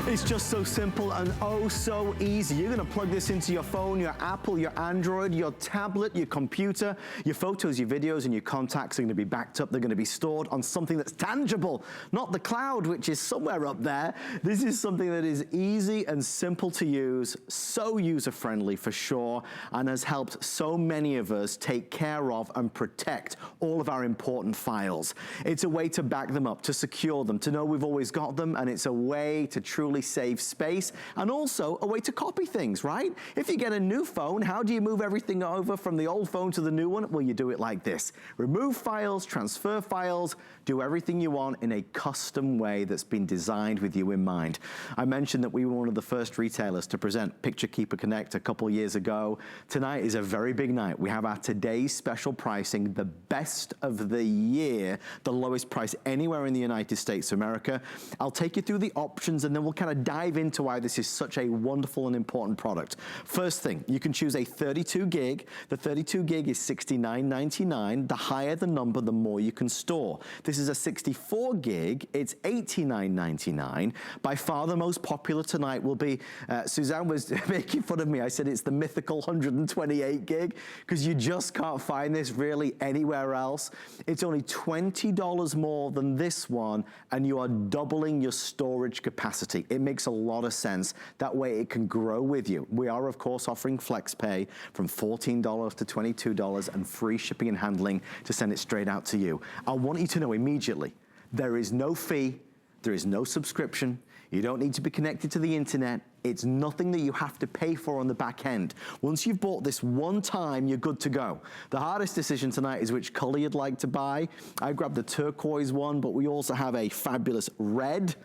It's just so simple and oh so easy. You're gonna plug this into your phone, your Apple, your Android, your tablet, your computer. Your photos, your videos, and your contacts are gonna be backed up. They're gonna be stored on something that's tangible, not the cloud, which is somewhere up there. This is something that is easy and simple to use, so user-friendly for sure, and has helped so many of us take care of and protect all of our important files. It's a way to back them up, to secure them, to know we've always got them, and it's a way to truly save space, and also a way to copy things, right? If you get a new phone, how do you move everything over from the old phone to the new one? Well, you do it like this. Remove files, transfer files, do everything you want in a custom way that's been designed with you in mind. I mentioned that we were one of the first retailers to present Picture Keeper Connect a couple years ago. Tonight is a very big night. We have our today's special pricing, the best of the year, the lowest price anywhere in the United States of America. I'll take you through the options and then we'll kind of dive into why this is such a wonderful and important product. First thing, you can choose a 32 gig. The 32 gig is $69.99. The higher the number, the more you can store. This is a 64 gig, it's $89.99. By far the most popular tonight will be, Suzanne was making fun of me. I said it's the mythical 128 gig because you just can't find this really anywhere else. It's only $20 more than this one and you are doubling your storage capacity. It makes a lot of sense. That way it can grow with you. We are of course offering FlexPay from $14 to $22 and free shipping and handling to send it straight out to you. I want you to know immediately, there is no fee, there is no subscription, you don't need to be connected to the internet. It's nothing that you have to pay for on the back end. Once you've bought this one time, you're good to go. The hardest decision tonight is which color you'd like to buy. I grabbed the turquoise one, but we also have a fabulous red.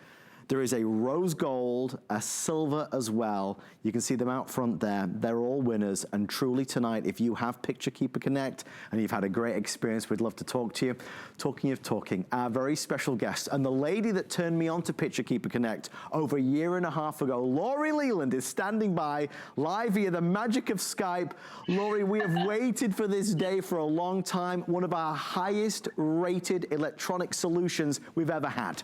There is a rose gold, a silver as well. You can see them out front there. They're all winners. And truly tonight, if you have Picture Keeper Connect and you've had a great experience, we'd love to talk to you. Talking of talking, our very special guest and the lady that turned me on to Picture Keeper Connect over a year and a half ago, Lori Leland, is standing by live via the magic of Skype. Lori, we have waited for this day for a long time. One of our highest rated electronic solutions we've ever had.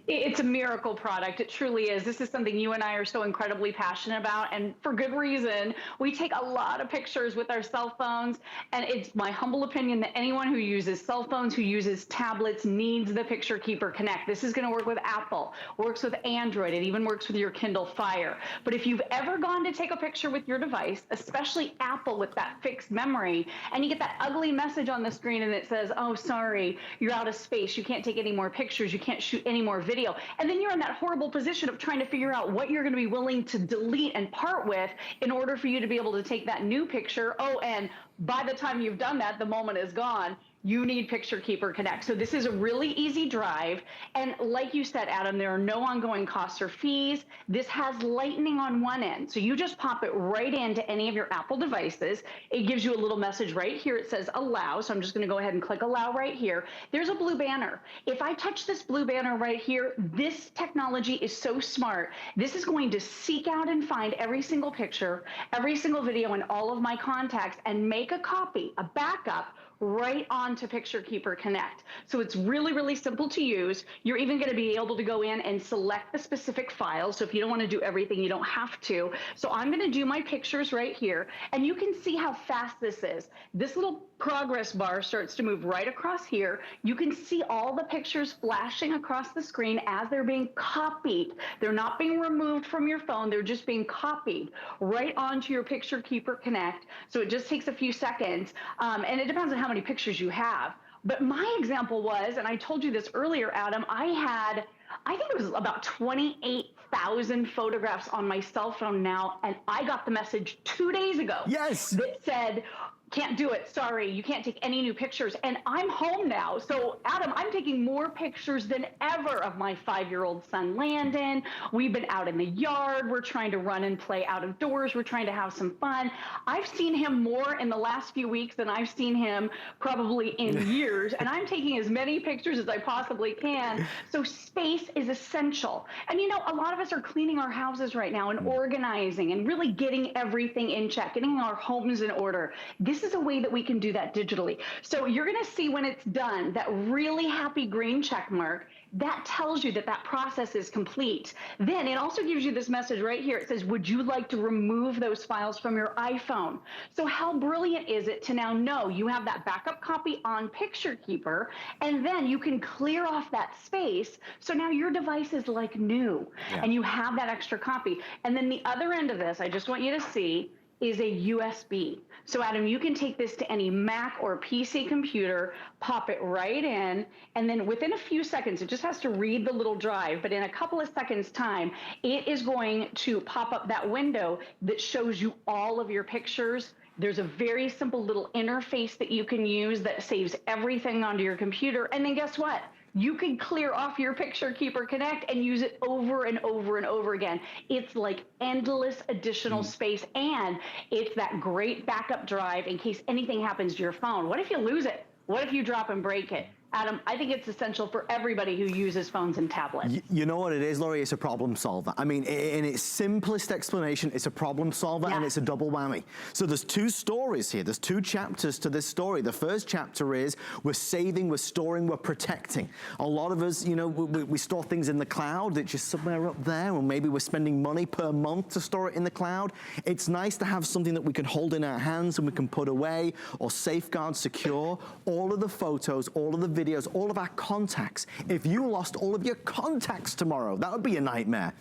It's a miracle product. It truly is. This is something you and I are so incredibly passionate about, and for good reason. We take a lot of pictures with our cell phones, and it's my humble opinion that anyone who uses cell phones, who uses tablets, needs the Picture Keeper Connect. This is going to work with Apple, works with Android, it even works with your Kindle Fire. But if you've ever gone to take a picture with your device, especially Apple with that fixed memory, and you get that ugly message on the screen and it says, oh, sorry, you're out of space, you can't take any more pictures, you can't shoot any more video. And then you're in that horrible position of trying to figure out what you're going to be willing to delete and part with in order for you to be able to take that new picture. Oh, and by the time you've done that, the moment is gone. You need Picture Keeper Connect. So this is a really easy drive. And like you said, Adam, there are no ongoing costs or fees. This has lightning on one end. So you just pop it right into any of your Apple devices. It gives you a little message right here. It says allow. So I'm just going to go ahead and click allow right here. There's a blue banner. If I touch this blue banner right here, this technology is so smart. This is going to seek out and find every single picture, every single video, and all of my contacts and make a copy, a backup, right onto Picture Keeper Connect. So it's really, really simple to use. You're even going to be able to go in and select the specific file. So if you don't want to do everything, you don't have to. So I'm going to do my pictures right here, and you can see how fast this is. This little progress bar starts to move right across here. You can see all the pictures flashing across the screen as they're being copied. They're not being removed from your phone. They're just being copied right onto your Picture Keeper Connect. So it just takes a few seconds. And it depends on how many pictures you have. But my example was, and I told you this earlier, Adam, I think it was about 28,000 photographs on my cell phone now, and I got the message 2 days ago. Yes. That said, can't do it, sorry, you can't take any new pictures. And I'm home now. So Adam, I'm taking more pictures than ever of my 5-year-old son, Landon. We've been out in the yard. We're trying to run and play out of doors. We're trying to have some fun. I've seen him more in the last few weeks than I've seen him probably in years. And I'm taking as many pictures as I possibly can. So space is essential. And you know, a lot of us are cleaning our houses right now and organizing and really getting everything in check, getting our homes in order. This is a way that we can do that digitally. So you're going to see when it's done, that really happy green check mark. that tells you that that process is complete. Then it also gives you this message right here. It says, would you like to remove those files from your iPhone? So how brilliant is it to now know you have that backup copy on Picture Keeper, and then you can clear off that space. So now your device is like new, and you have that extra copy. And then the other end of this, I just want you to see, is a USB. So Adam, you can take this to any Mac or PC computer, pop it right in, and then within a few seconds, it just has to read the little drive, but in a couple of seconds time, it is going to pop up that window that shows you all of your pictures. There's a very simple little interface that you can use that saves everything onto your computer. And then guess what? You can clear off your Picture Keeper Connect and use it over and over and over again. It's like endless additional space, and it's that great backup drive in case anything happens to your phone. What if you lose it? What if you drop and break it? Adam, I think it's essential for everybody who uses phones and tablets. You know what it is, Laurie? It's a problem solver. I mean, in its simplest explanation, it's a problem solver, and it's a double whammy. So there's two stories here. There's two chapters to this story. The first chapter is we're saving, we're storing, we're protecting. A lot of us, you know, we store things in the cloud that's just somewhere up there, or maybe we're spending money per month to store it in the cloud. It's nice to have something that we can hold in our hands and we can put away or safeguard, secure. All of the photos, all of the videos, all of our contacts. If you lost all of your contacts tomorrow, that would be a nightmare.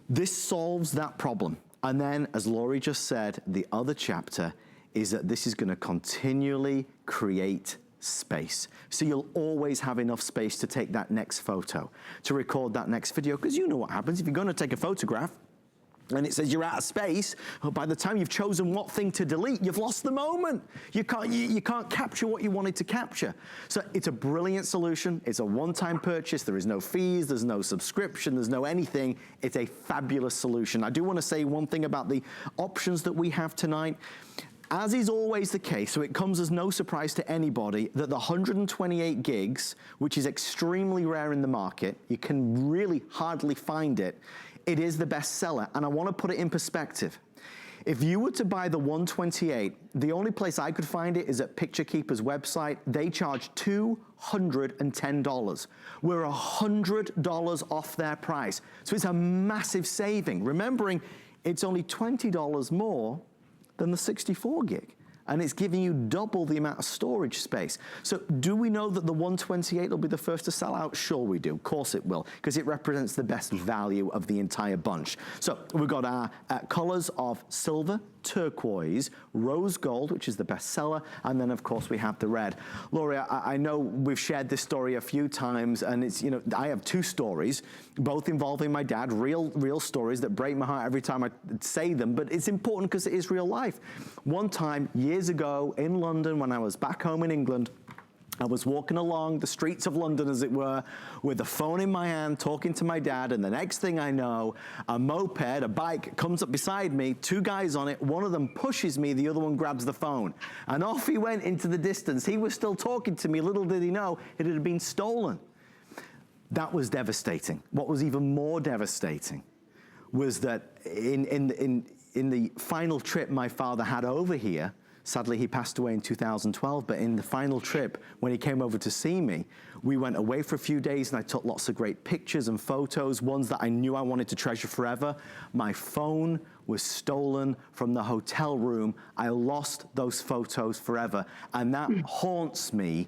This solves that problem. And then, as Laurie just said, the other chapter is that this is going to continually create space. So you'll always have enough space to take that next photo, to record that next video, because you know what happens if you're going to take a photograph and it says you're out of space, by the time you've chosen what thing to delete, you've lost the moment. You can't capture what you wanted to capture. So it's a brilliant solution. It's a one-time purchase. There is no fees, there's no subscription, there's no anything. It's a fabulous solution. I do want to say one thing about the options that we have tonight. As is always the case, so it comes as no surprise to anybody that the 128 gigs, which is extremely rare in the market, you can really hardly find it, it is the best seller. And I want to put it in perspective. If you were to buy the 128, the only place I could find it is at Picture Keeper's website. They charge $210. We're $100 off their price. So it's a massive saving. Remembering, it's only $20 more than the 64 gig. And it's giving you double the amount of storage space. So do we know that the 128 will be the first to sell out? Sure we do, of course it will, because it represents the best value of the entire bunch. So we've got our colors of silver, turquoise, rose gold, which is the best seller, and then of course we have the red. Laurie, I know we've shared this story a few times, and it's, you know, I have two stories, both involving my dad, real stories that break my heart every time I say them, but it's important because it is real life. One time, years ago in London, when I was back home in England, I was walking along the streets of London, as it were, with the phone in my hand, talking to my dad, and the next thing I know, a moped, a bike, comes up beside me, two guys on it, one of them pushes me, the other one grabs the phone. And off he went into the distance. He was still talking to me, little did he know, it had been stolen. That was devastating. What was even more devastating was that in the final trip my father had over here, sadly, he passed away in 2012, but in the final trip, when he came over to see me, we went away for a few days and I took lots of great pictures and photos, ones that I knew I wanted to treasure forever. My phone was stolen from the hotel room. I lost those photos forever. And that haunts me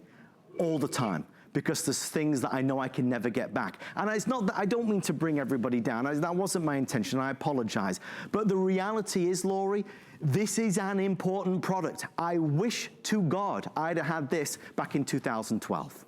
all the time, because there's things that I know I can never get back. And it's not that, I don't mean to bring everybody down. That wasn't my intention, I apologize. But the reality is, Laurie, this is an important product. I wish to God I'd have had this back in 2012.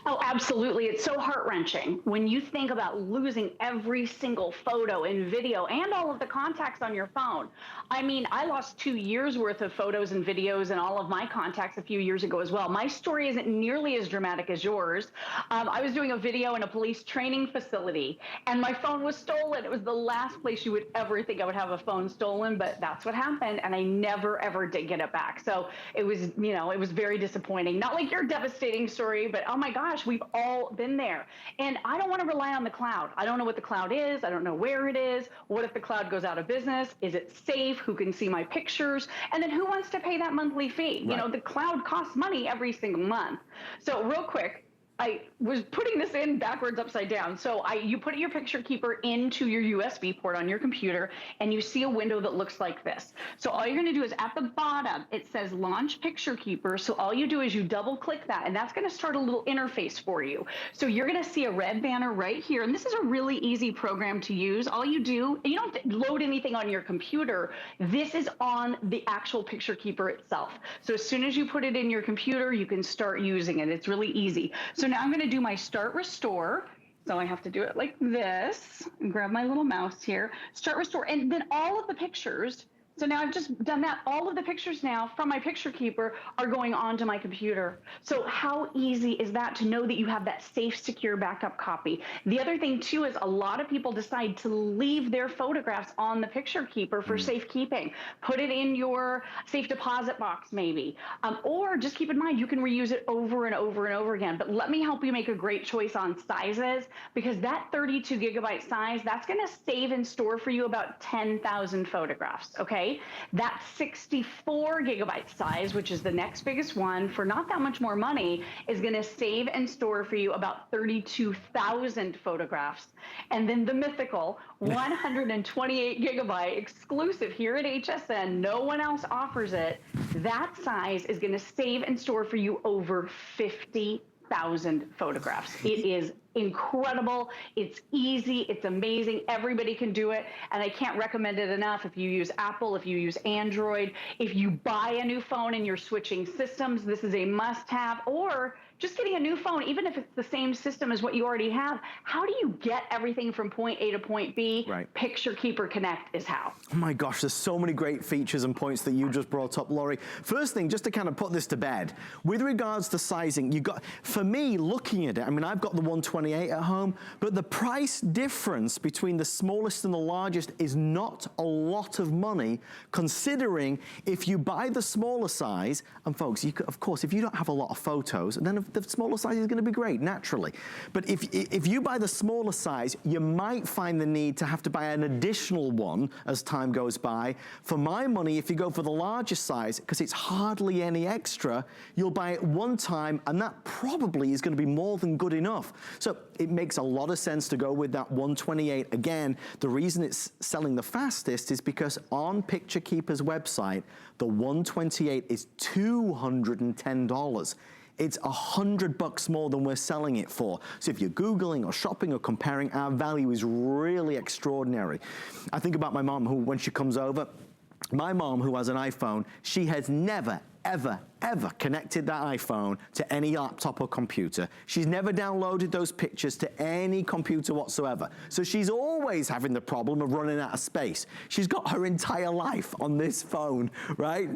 Oh, absolutely. It's so heart-wrenching when you think about losing every single photo and video and all of the contacts on your phone. I mean, I lost 2 years worth of photos and videos and all of my contacts a few years ago as well. My story isn't nearly as dramatic as yours. I was doing a video in a police training facility and my phone was stolen. It was the last place you would ever think I would have a phone stolen, but that's what happened. And I never, ever did get it back. So it was, you know, it was very disappointing. Not like your devastating story, but oh my gosh, we've all been there. And I don't want to rely on the cloud. I don't know what the cloud is. I don't know where it is. What if the cloud goes out of business? Is it safe? Who can see my pictures? And then who wants to pay that monthly fee? Right. You know, the cloud costs money every single month. So real quick, I was putting this in backwards upside down. So you put your picture keeper into your USB port on your computer, and you see a window that looks like this. So all you're going to do is at the bottom, it says launch picture keeper. So all you do is you double click that, and that's going to start a little interface for you. So you're going to see a red banner right here. And this is a really easy program to use. All you do, you don't have to load anything on your computer. This is on the actual picture keeper itself. So as soon as you put it in your computer, you can start using it. It's really easy. So now I'm going to do my start restore. So I have to do it like this and grab my little mouse here, start restore. And then all of the pictures, so now I've just done that. All of the pictures now from my picture keeper are going onto my computer. So how easy is that to know that you have that safe, secure backup copy? The other thing too is a lot of people decide to leave their photographs on the picture keeper for safekeeping. Put it in your safe deposit box maybe, or just keep in mind you can reuse it over and over and over again. But let me help you make a great choice on sizes, because that 32 gigabyte size, that's going to save and store for you about 10,000 photographs. Okay. That 64 gigabyte size, which is the next biggest one, for not that much more money, is going to save and store for you about 32,000 photographs. And then the mythical 128 gigabyte exclusive here at HSN, no one else offers it. That size is going to save and store for you over 50,000 photographs. It is incredible. It's easy. It's amazing. Everybody can do it. And I can't recommend it enough. If you use Apple, if you use Android, if you buy a new phone and you're switching systems, this is a must-have. Or just getting a new phone, even if it's the same system as what you already have, how do you get everything from point A to point B? Right. Picture Keeper Connect is how. Oh my gosh, there's so many great features and points that you just brought up, Lori. First thing, just to kind of put this to bed, with regards to sizing, you got, for me, looking at it, I mean, I've got the 128 at home, but the price difference between the smallest and the largest is not a lot of money, considering if you buy the smaller size, and folks, you could, of course, if you don't have a lot of photos, then the smaller size is going to be great, naturally. But if you buy the smaller size, you might find the need to have to buy an additional one as time goes by. For my money, if you go for the larger size, because it's hardly any extra, you'll buy it one time, and that probably is going to be more than good enough. So it makes a lot of sense to go with that 128. Again, the reason it's selling the fastest is because on Picture Keeper's website, the 128 is $210. It's $100 more than we're selling it for. So if you're Googling or shopping or comparing, our value is really extraordinary. I think about my mom, who, when she comes over, my mom, who has an iPhone, she has never, ever, ever connected that iPhone to any laptop or computer. She's never downloaded those pictures to any computer whatsoever. So she's always having the problem of running out of space. She's got her entire life on this phone, right?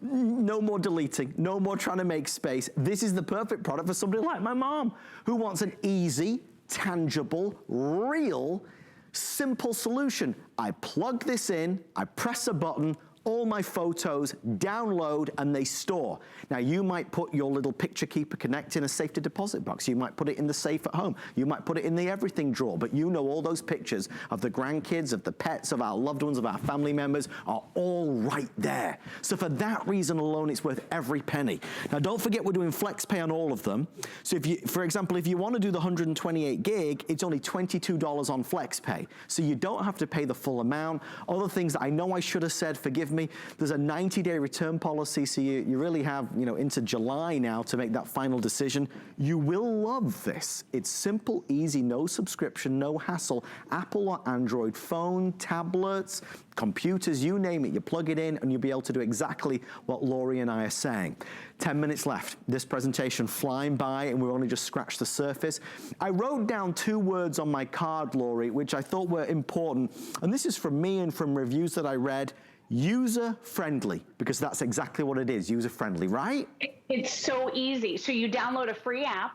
No more deleting, no more trying to make space. This is the perfect product for somebody like my mom, who wants an easy, tangible, real, simple solution. I plug this in, I press a button, all my photos download and they store. Now you might put your little Picture Keeper Connect in a safety deposit box. You might put it in the safe at home. You might put it in the everything drawer, but you know all those pictures of the grandkids, of the pets, of our loved ones, of our family members are all right there. So for that reason alone, it's worth every penny. Now don't forget we're doing FlexPay on all of them. So if you, for example, if you want to do the 128 gig, it's only $22 on FlexPay. So you don't have to pay the full amount. Other things that I know I should have said, forgive me, there's a 90-day return policy, so you really have, you know, into July now to make that final decision. You will love this. It's simple, easy, no subscription, no hassle. Apple or Android phone, tablets, computers, you name it, you plug it in and you'll be able to do exactly what Lori and I are saying. 10 minutes left. This presentation flying by and we've only just scratched the surface. I wrote down 2 words on my card, Lori, which I thought were important. And this is from me and from reviews that I read. User-friendly, because that's exactly what it is, user-friendly, right? It's so easy. So you download a free app.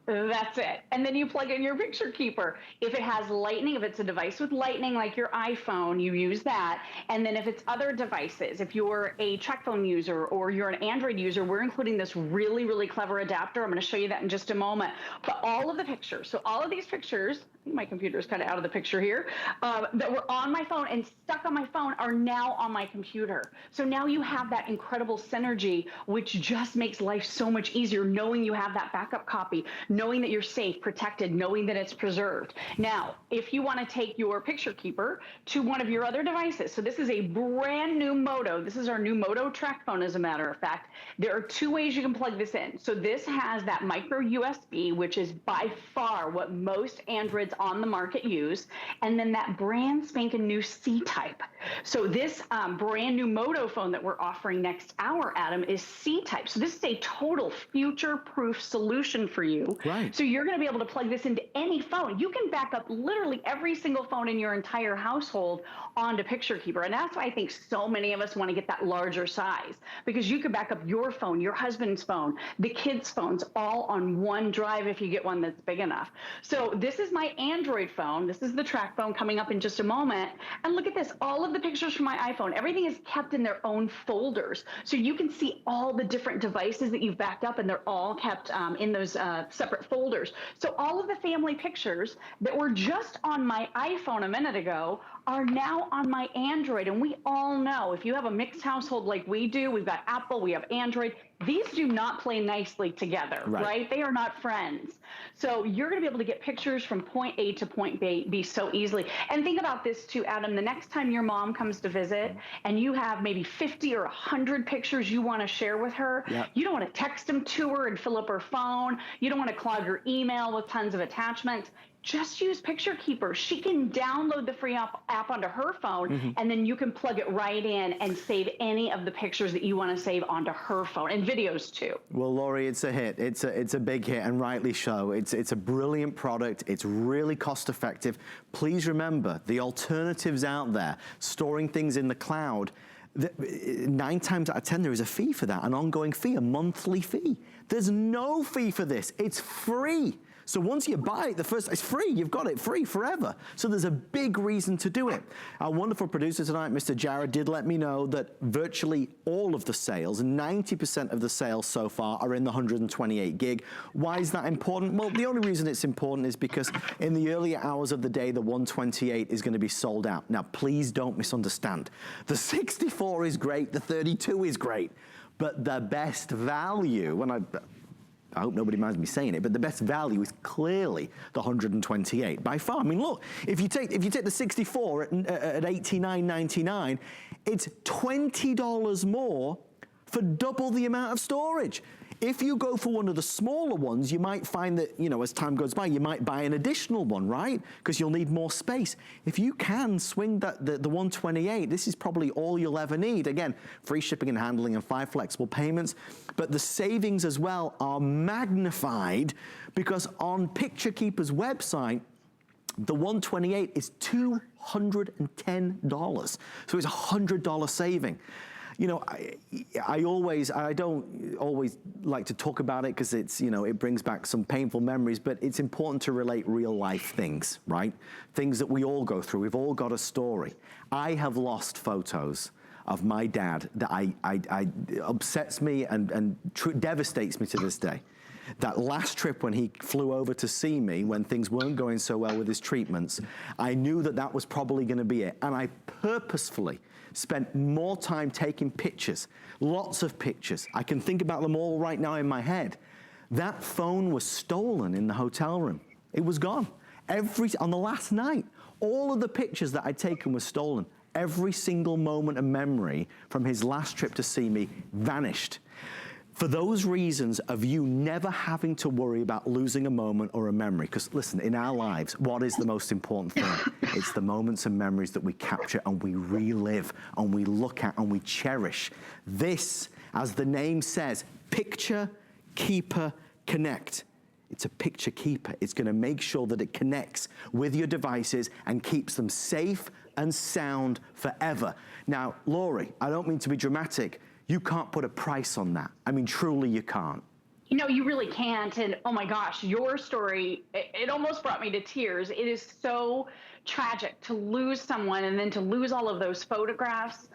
That's it. And then you plug in your Picture Keeper. If it has lightning, if it's a device with lightning like your iPhone, you use that. And then if it's other devices, if you're a Tracfone user or you're an Android user, we're including this really, really clever adapter. I'm going to show you that in just a moment. But all of the pictures, so all of these pictures, I think my computer is kind of out of the picture here, that were on my phone and stuck on my phone are now on my computer. So now you have that incredible synergy, which just makes life so much easier, knowing you have that backup copy, knowing that you're safe, protected, knowing that it's preserved. Now, if you want to take your picture keeper to one of your other devices, so this is a brand new Moto. This is our new Moto Tracfone, as a matter of fact. There are two ways you can plug this in. So this has that micro USB, which is by far what most Androids on the market use, and then that brand spanking new C-type. So this brand new Moto phone that we're offering next hour, Adam, is C-type. So this is a total future-proof solution for you. Right. So you're going to be able to plug this into any phone. You can back up literally every single phone in your entire household onto Picture Keeper. And that's why I think so many of us want to get that larger size, because you could back up your phone, your husband's phone, the kids' phones, all on one drive if you get one that's big enough. So this is my Android phone. This is the Tracfone coming up in just a moment. And look at this. All of the pictures from my iPhone, everything is kept in their own folders. So you can see all the different devices that you've backed up, and they're all kept in those separate folders. So all of the family pictures that were just on my iPhone a minute ago are now on my Android. And we all know, if you have a mixed household like we do, we've got Apple, we have Android, these do not play nicely together, right? They are not friends. So you're going to be able to get pictures from point A to point B so easily. And think about this too, Adam. The next time your mom comes to visit and you have maybe 50 or 100 pictures you want to share with her, you don't want to text them to her and fill up her phone. You don't want to clog her email with tons of attachments. Just use Picture Keeper. She can download the free app onto her phone, and then you can plug it right in and save any of the pictures that you want to save onto her phone, and videos too. Well, Laurie, it's a hit. It's a big hit, and rightly so. It's a brilliant product. It's really cost effective. Please remember, the alternatives out there, storing things in the cloud, 9 times out of 10 there is a fee for that, an ongoing fee, a monthly fee. There's no fee for this. It's free. So once you buy it, it's free. You've got it free forever. So there's a big reason to do it. Our wonderful producer tonight, Mr. Jared, did let me know that virtually all of the sales, 90% of the sales so far, are in the 128 gig. Why is that important? Well, the only reason it's important is because in the earlier hours of the day, the 128 is going to be sold out. Now, please don't misunderstand. The 64 is great. The 32 is great. But the best value, and I hope nobody minds me saying it, but the best value is clearly the 128 by far. I mean, look, if you take the 64 at $89.99, it's $20 more for double the amount of storage. If you go for one of the smaller ones, you might find that, you know, as time goes by, you might buy an additional one, right? Because you'll need more space. If you can swing the 128, this is probably all you'll ever need. Again, free shipping and handling and 5 flexible payments. But the savings as well are magnified because on Picture Keeper's website, the 128 is $210. So it's a $100 saving. You know, I don't always like to talk about it because it's, you know, it brings back some painful memories, but it's important to relate real life things, right? Things that we all go through. We've all got a story. I have lost photos of my dad that upsets me and devastates me to this day. That last trip when he flew over to see me, when things weren't going so well with his treatments, I knew that that was probably going to be it. And I purposefully spent more time taking pictures, lots of pictures. I can think about them all right now in my head. That phone was stolen in the hotel room. It was gone. On the last night, all of the pictures that I'd taken were stolen. Every single moment of memory from his last trip to see me vanished. For those reasons of you never having to worry about losing a moment or a memory. Because listen, in our lives, what is the most important thing? It's the moments and memories that we capture and we relive and we look at and we cherish. This, as the name says, Picture Keeper Connect. It's a picture keeper. It's going to make sure that it connects with your devices and keeps them safe and sound forever. Now, Laurie, I don't mean to be dramatic. You can't put a price on that. I mean, truly you can't. You know, you really can't. And oh my gosh, your story, it almost brought me to tears. It is so tragic to lose someone and then to lose all of those photographs.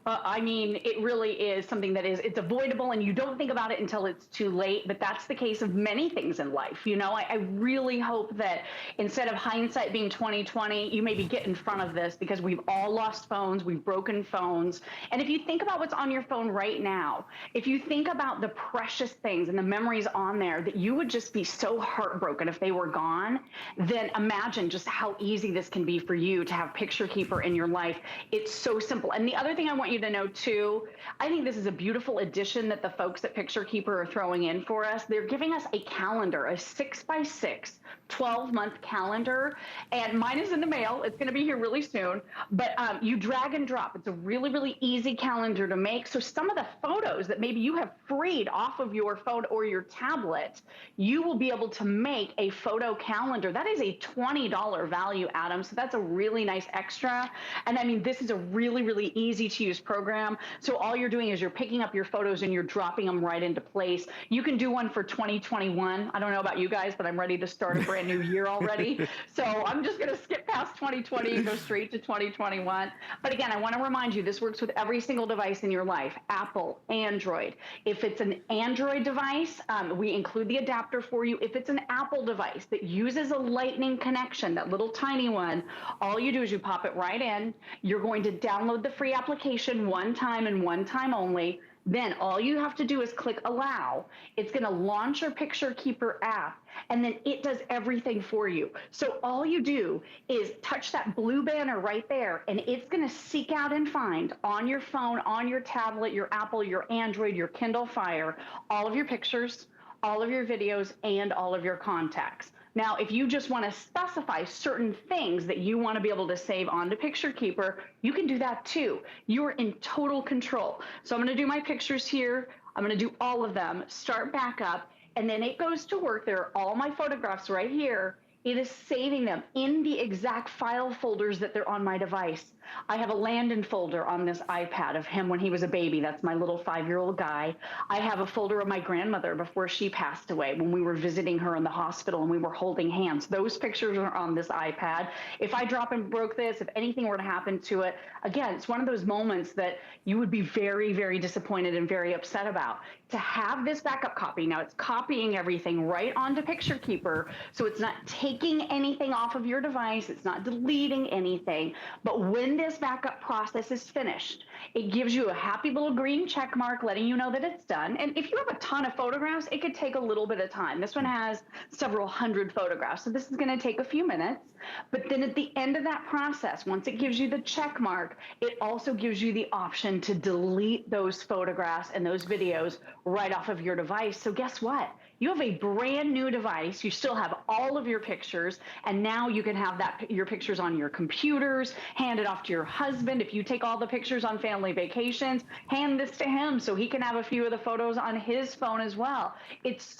I mean, it really is something that it's avoidable, and you don't think about it until it's too late, but that's the case of many things in life. You know, I really hope that instead of hindsight being 2020, you maybe get in front of this, because we've all lost phones, we've broken phones. And if you think about what's on your phone right now, if you think about the precious things and the memories on there that you would just be so heartbroken if they were gone, then imagine just how easy this can be for you to have Picture Keeper in your life. It's so simple. And the other thing I want you to know too, I think this is a beautiful addition that the folks at Picture Keeper are throwing in for us. They're giving us a calendar, a 6x6, 12-month calendar, and mine is in the mail. It's going to be here really soon, but you drag and drop. It's a really, really easy calendar to make. So some of the photos that maybe you have freed off of your phone or your tablet, you will be able to make a photo calendar. That is a $20 value, Adam. So that's a really nice extra. And I mean, this is a really, really easy to use program. So all you're doing is you're picking up your photos and you're dropping them right into place. You can do one for 2021. I don't know about you guys, but I'm ready to start a brand new year already. So I'm just going to skip past 2020 and go straight to 2021. But again, I want to remind you, this works with every single device in your life, Apple, Android. If it's an Android device, we include the adapter for you. If it's an Apple device that uses a Lightning connection, that little tiny one, all you do is you pop it right in. You're going to download the free application one time and one time only. Then all you have to do is click allow. It's going to launch your Picture Keeper app, and then it does everything for you. So all you do is touch that blue banner right there, and it's going to seek out and find on your phone, on your tablet, your Apple, your Android, your Kindle Fire, all of your pictures, all of your videos, and all of your contacts. Now, if you just want to specify certain things that you want to be able to save onto Picture Keeper, you can do that too. You're in total control. So I'm going to do my pictures here. I'm going to do all of them, start back up, and then it goes to work. There are all my photographs right here. It is saving them in the exact file folders that they're on my device. I have a Landon folder on this iPad of him when he was a baby. That's my little 5-year-old guy. I have a folder of my grandmother before she passed away, when we were visiting her in the hospital and we were holding hands. Those pictures are on this iPad. If I drop and broke this, if anything were to happen to it, again, it's one of those moments that you would be very, very disappointed and very upset about. To have this backup copy, now it's copying everything right onto Picture Keeper, so it's not taking anything off of your device, it's not deleting anything, but when this backup process is finished, it gives you a happy little green check mark letting you know that it's done. And if you have a ton of photographs, it could take a little bit of time. This one has several hundred photographs, so this is going to take a few minutes. But then at the end of that process, once it gives you the check mark, it also gives you the option to delete those photographs and those videos right off of your device. So guess what? You have a brand new device. You still have all of your pictures, and now you can have your pictures on your computers, hand it off to your husband. If you take all the pictures on family vacations, hand this to him so he can have a few of the photos on his phone as well. It's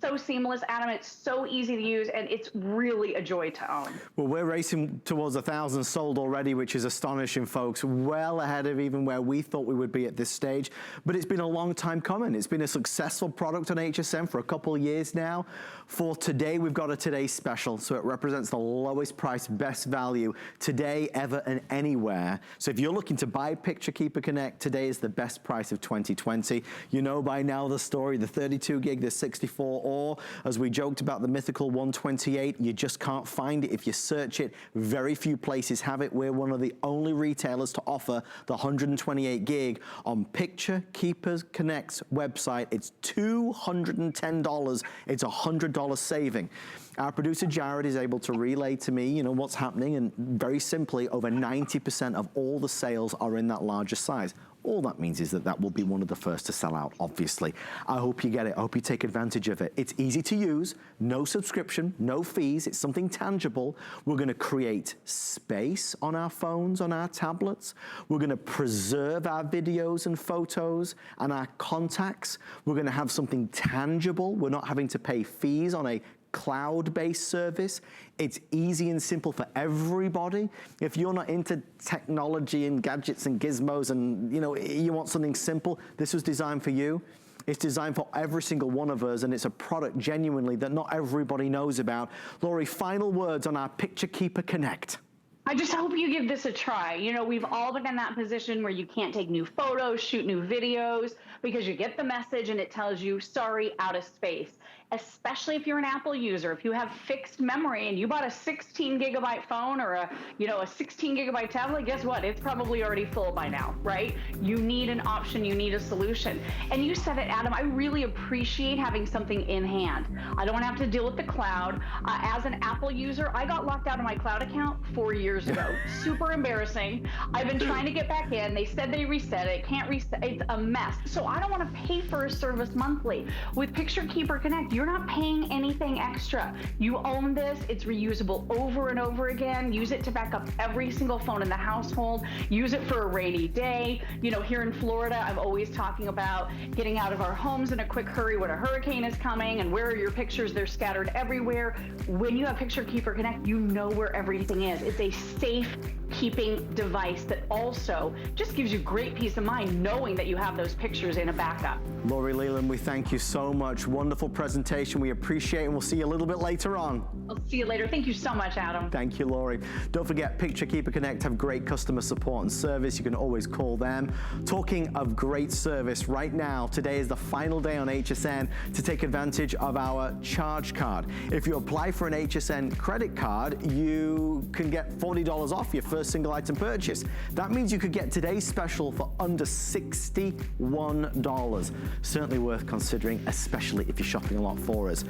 so seamless, Adam. It's so easy to use, and it's really a joy to own. Well, we're racing towards 1,000 sold already, which is astonishing, folks. Well ahead of even where we thought we would be at this stage. But it's been a long time coming. It's been a successful product on HSN for a couple of years now. For today, we've got a Today Special, so it represents the lowest price, best value today, ever, and anywhere. So if you're looking to buy Picture Keeper Connect, today is the best price of 2020. You know by now the story, the 32 gig, the 64, or as we joked about, the mythical 128, you just can't find it. If you search it, very few places have it. We're one of the only retailers to offer the 128 gig on Picture Keeper Connect's website. It's $210. It's $100 saving. Our producer Jared is able to relay to me, you know, what's happening, and very simply, over 90% of all the sales are in that larger size. All that means is that will be one of the first to sell out, obviously. I hope you get it. I hope you take advantage of it. It's easy to use, no subscription, no fees. It's something tangible. We're going to create space on our phones, on our tablets. We're going to preserve our videos and photos and our contacts. We're going to have something tangible. We're not having to pay fees on a cloud-based service. It's easy and simple for everybody. If you're not into technology and gadgets and gizmos and, you know, you want something simple, this was designed for you. It's designed for every single one of us, and it's a product genuinely that not everybody knows about. Lori, final words on our Picture Keeper Connect. I just hope you give this a try. You know, we've all been in that position where you can't take new photos, shoot new videos, because you get the message and it tells you, sorry, out of space. Especially if you're an Apple user, if you have fixed memory and you bought a 16 gigabyte phone or a 16 gigabyte tablet, guess what? It's probably already full by now, right? You need an option, you need a solution. And you said it, Adam, I really appreciate having something in hand. I don't want to have to deal with the cloud. As an Apple user, I got locked out of my cloud account 4 years ago. Super embarrassing. I've been trying to get back in. They said they reset it. Can't reset. It's a mess. So I don't want to pay for a service monthly. With Picture Keeper Connect, you're not paying anything extra. You own this. It's reusable over and over again. Use it to back up every single phone in the household. Use it for a rainy day. You know, here in Florida, I'm always talking about getting out of our homes in a quick hurry when a hurricane is coming, and where are your pictures? They're scattered everywhere. When you have Picture Keeper Connect, you know where everything is. It's a safe keeping device that also just gives you great peace of mind knowing that you have those pictures in a backup. Lori Leland, we thank you so much. Wonderful presentation. We appreciate it, and we'll see you a little bit later on. I'll see you later. Thank you so much, Adam. Thank you, Lori. Don't forget, Picture Keeper Connect have great customer support and service. You can always call them. Talking of great service, right now, today is the final day on HSN to take advantage of our charge card. If you apply for an HSN credit card, you can get $40 off your first single item purchase. That means you could get today's special for under $61. Certainly worth considering, especially if you're shopping a lot for us.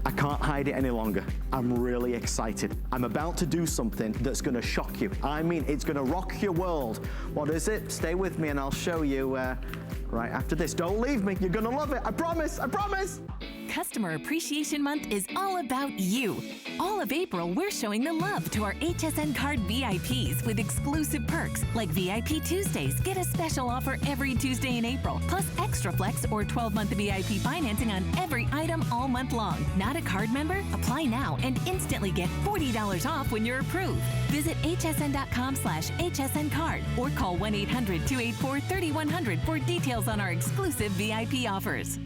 I can't hide it any longer. I'm really excited. I'm about to do something that's gonna shock you. I mean, it's gonna rock your world. What is it? Stay with me and I'll show you right after this. Don't leave me. You're gonna love it. I promise. I promise. Customer Appreciation Month is all about you. All of April, we're showing the love to our HSN card VIPs with exclusive perks like VIP Tuesdays. Get a special offer every Tuesday in April, plus Extra Flex or 12-month VIP financing on every item all month long. Not a card member? Apply now and instantly get $40 off when you're approved. Visit hsn.com/HSN card or call 1-800-284-3100 for details on our exclusive VIP offers.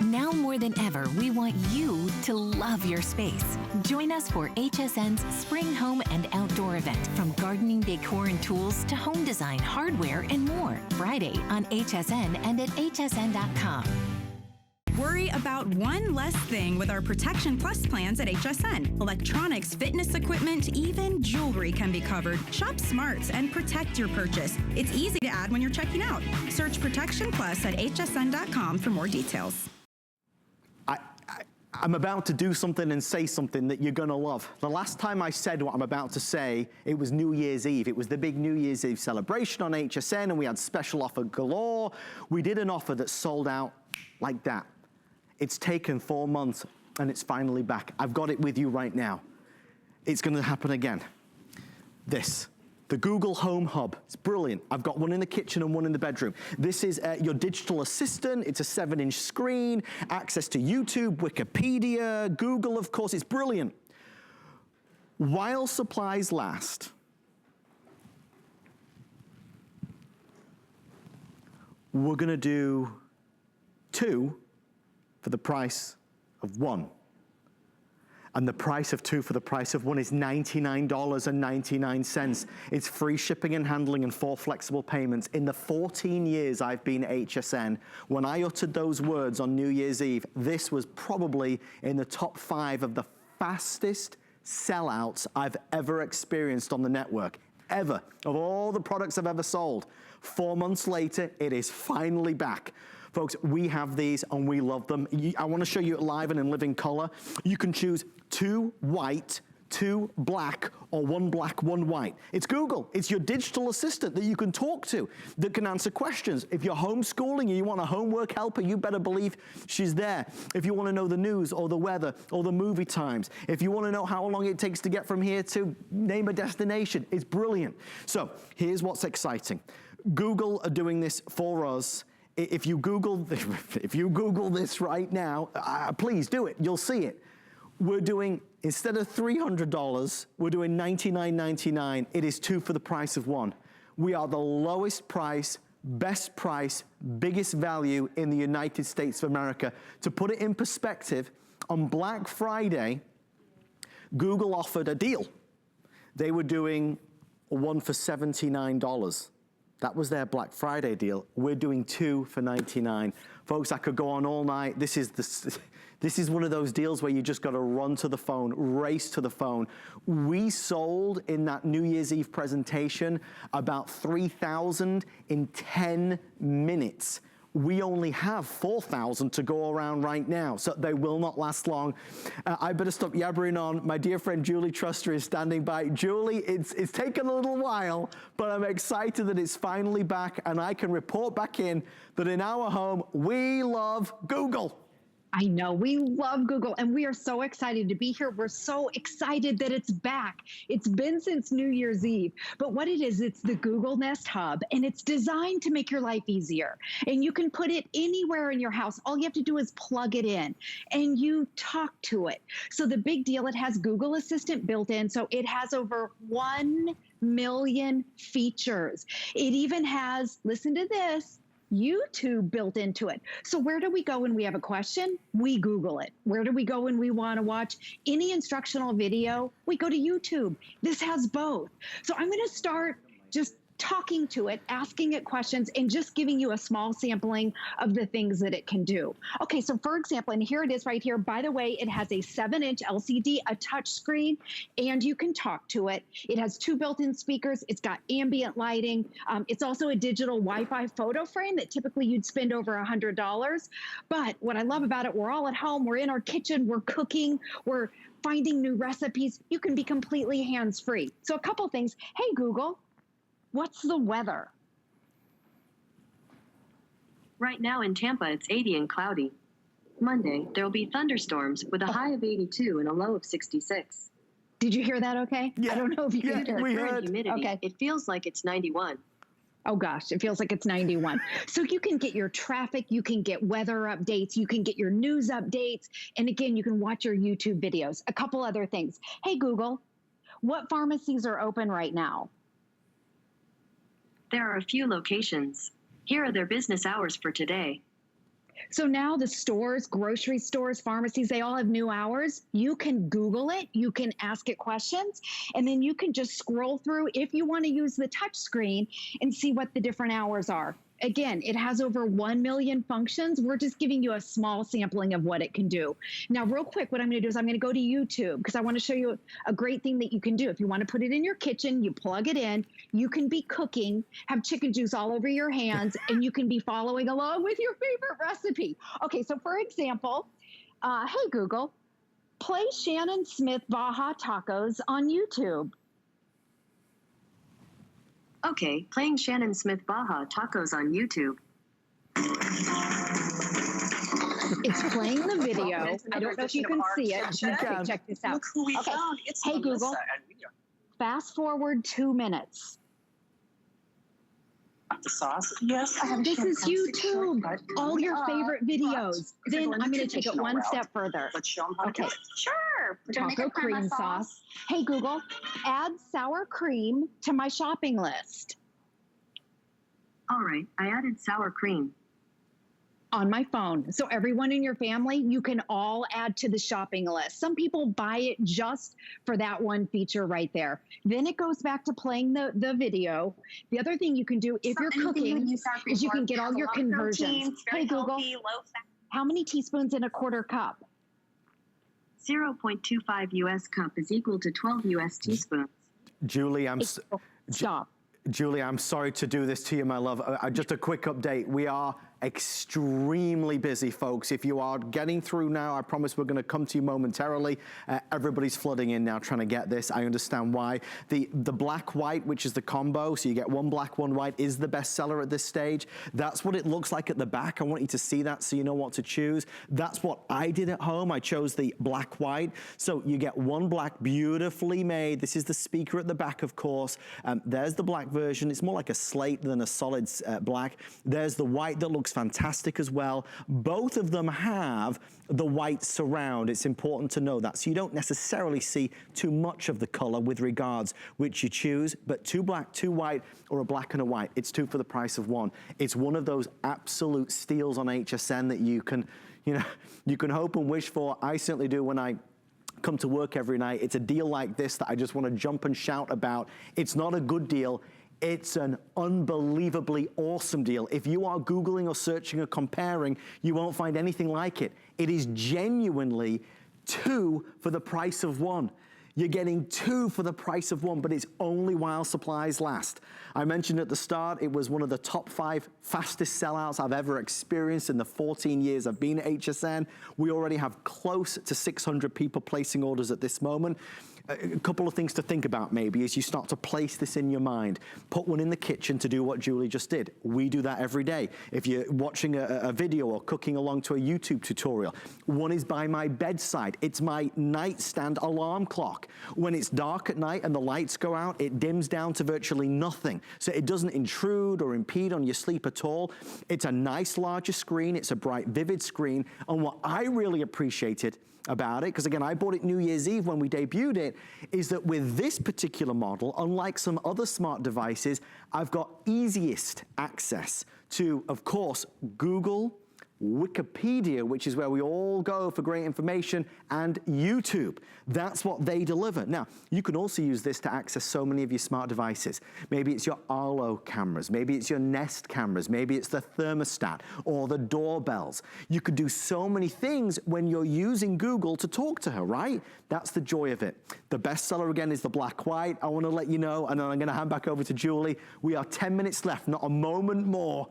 Now more than ever, we want you to love your space. Join us for HSN's Spring Home and Outdoor event, from gardening decor and tools to home design, hardware, and more. Friday on HSN and at hsn.com. Worry about one less thing with our Protection Plus plans at HSN. Electronics, fitness equipment, even jewelry can be covered. Shop smart and protect your purchase. It's easy to add when you're checking out. Search Protection Plus at hsn.com for more details. I'm about to do something and say something that you're gonna love. The last time I said what I'm about to say, it was New Year's Eve. It was the big New Year's Eve celebration on HSN, and we had special offer galore. We did an offer that sold out like that. It's taken 4 months, and it's finally back. I've got it with you right now. It's gonna happen again. This. The Google Home Hub. It's brilliant. I've got one in the kitchen and one in the bedroom. This is your digital assistant. It's a 7-inch screen, access to YouTube, Wikipedia, Google, of course. It's brilliant. While supplies last, we're gonna do 2 for the price of 1. And the price of 2 for the price of 1 is $99.99. It's free shipping and handling and 4 flexible payments. In the 14 years I've been at HSN, when I uttered those words on New Year's Eve, this was probably in the top 5 of the fastest sellouts I've ever experienced on the network, ever, of all the products I've ever sold. 4 months later, it is finally back. Folks, we have these and we love them. I want to show you it live and in living color. You can choose 2 white, 2 black, or 1 black, 1 white. It's Google. It's your digital assistant that you can talk to, that can answer questions. If you're homeschooling and you want a homework helper, you better believe she's there. If you want to know the news or the weather or the movie times, if you want to know how long it takes to get from here to name a destination, it's brilliant. So here's what's exciting. Google are doing this for us. If you Google this right now, please do it. You'll see it. We're doing, instead of $300, we're doing $99.99. It is 2 for the price of 1. We are the lowest price, best price, biggest value in the United States of America. To put it in perspective, on Black Friday, Google offered a deal. They were doing one for $79. That was their Black Friday deal. We're doing two for $99. Folks, I could go on all night. This is one of those deals where you just gotta run to the phone, race to the phone. We sold in that New Year's Eve presentation about 3,000 in 10 minutes. We only have 4,000 to go around right now, so they will not last long. I better stop yabbering on. My dear friend Julie Truster is standing by. Julie, it's taken a little while, but I'm excited that it's finally back, and I can report back in that in our home, we love Google. I know, we love Google, and we are so excited to be here. We're so excited that it's back. It's been since New Year's Eve, but what it is, it's the Google Nest Hub, and it's designed to make your life easier. And you can put it anywhere in your house. All you have to do is plug it in, and you talk to it. So the big deal, it has Google Assistant built in, so it has over 1 million features. It even has, listen to this, YouTube built into it. So where do we go when we have a question? We Google it. Where do we go when we want to watch any instructional video? We go to YouTube. This has both. So I'm going to start just talking to it, asking it questions, and just giving you a small sampling of the things that it can do. Okay, so for example, and here it is right here. By the way, it has a 7-inch LCD, a touch screen, and you can talk to it. It has 2 built-in speakers. It's got ambient lighting. It's also a digital Wi-Fi photo frame that typically you'd spend over $100. But what I love about it, we're all at home, we're in our kitchen, we're cooking, we're finding new recipes. You can be completely hands-free. So a couple things. Hey, Google, what's the weather? Right now in Tampa, it's 80 and cloudy. Monday, there will be thunderstorms with a high of 82 and a low of 66. Did you hear that okay? Yeah. I don't know if you can hear we it. heard. Humidity, Okay. it feels like it's 91. Oh gosh, it feels like it's 91. So you can get your traffic, you can get weather updates, you can get your news updates, and again, you can watch your YouTube videos. A couple other things. Hey Google, what pharmacies are open right now? There are a few locations. Here are their business hours for today. So now the stores, grocery stores, pharmacies, they all have new hours. You can Google it, you can ask it questions, and then you can just scroll through if you want to use the touch screen and see what the different hours are. Again, it has over 1 million functions. We're just giving you a small sampling of what it can do. Now, real quick, what I'm going to do is I'm going to go to YouTube because I want to show you a great thing that you can do. If you want to put it in your kitchen, you plug it in, you can be cooking, have chicken juice all over your hands, and you can be following along with your favorite recipe. Okay, so for example, hey, Google, play Shannon Smith Baja Tacos on YouTube. Okay, playing Shannon Smith Baja Tacos on YouTube. It's playing the video. I don't know if you can see it. Okay, check this out. Look who we Okay. found. It's Hey, Melissa, Google. and we are Fast forward 2 minutes. the sauce. Yes, I have This shrimp is crusted YouTube. shortcut. All your Yeah, favorite videos. but if Then we're I'm in the going to take it traditional one route, step further. Let's show them how to do Okay. it. Sure. We're gonna make Taco a crema cream sauce. Hey, Google, add sour cream to my shopping list All right, I added sour cream. on my phone. So everyone in your family, you can all add to the shopping list. Some people buy it just for that one feature right there. Then it goes back to playing the video. The other thing you can do if you're cooking is you can get all your conversions. Hey, Google, how many teaspoons in a quarter cup? 0.25 U.S. cup is equal to 12 U.S. teaspoons. Julie, Stop. Julie, I'm sorry to do this to you, my love. Just a quick update. We are extremely busy, folks. If you are getting through now, I promise we're going to come to you momentarily. Everybody's flooding in now trying to get this. I understand why. The black white, which is the combo, so you get one black, one white, is the best seller at this stage. That's what it looks like at the back. I want you to see that so you know what to choose. That's what I did at home. I chose the black white. So you get one black, beautifully made. This is the speaker at the back, of course. There's the black version. It's more like a slate than a solid black. There's the white that looks fantastic as well. Both of them have the white surround. It's important to know that. So you don't necessarily see too much of the color with regards which you choose, but 2 black, 2 white, or a black and a white. It's 2 for the price of 1. It's one of those absolute steals on HSN that you can, you can hope and wish for. I certainly do when I come to work every night. It's a deal like this that I just want to jump and shout about. It's not a good deal. It's an unbelievably awesome deal. If you are Googling or searching or comparing, you won't find anything like it. It is genuinely 2 for the price of 1. You're getting 2 for the price of 1, but it's only while supplies last. I mentioned at the start, it was one of the top 5 fastest sellouts I've ever experienced in the 14 years I've been at HSN. We already have close to 600 people placing orders at this moment. A couple of things to think about maybe as you start to place this in your mind. Put one in the kitchen to do what Julie just did. We do that every day. If you're watching a video or cooking along to a YouTube tutorial, one is by my bedside. It's my nightstand alarm clock. When it's dark at night and the lights go out, it dims down to virtually nothing. So it doesn't intrude or impede on your sleep at all. It's a nice larger screen. It's a bright, vivid screen. And what I really appreciated about it, because again, I bought it New Year's Eve when we debuted it, is that with this particular model, unlike some other smart devices, I've got easiest access to, of course, Google, Wikipedia, which is where we all go for great information, and YouTube. That's what they deliver. Now, you can also use this to access so many of your smart devices. Maybe it's your Arlo cameras, maybe it's your Nest cameras, maybe it's the thermostat or the doorbells. You could do so many things when you're using Google to talk to her, right? That's the joy of it. The bestseller again is the black white. I want to let you know, and then I'm going to hand back over to Julie. We are 10 minutes left, not a moment more.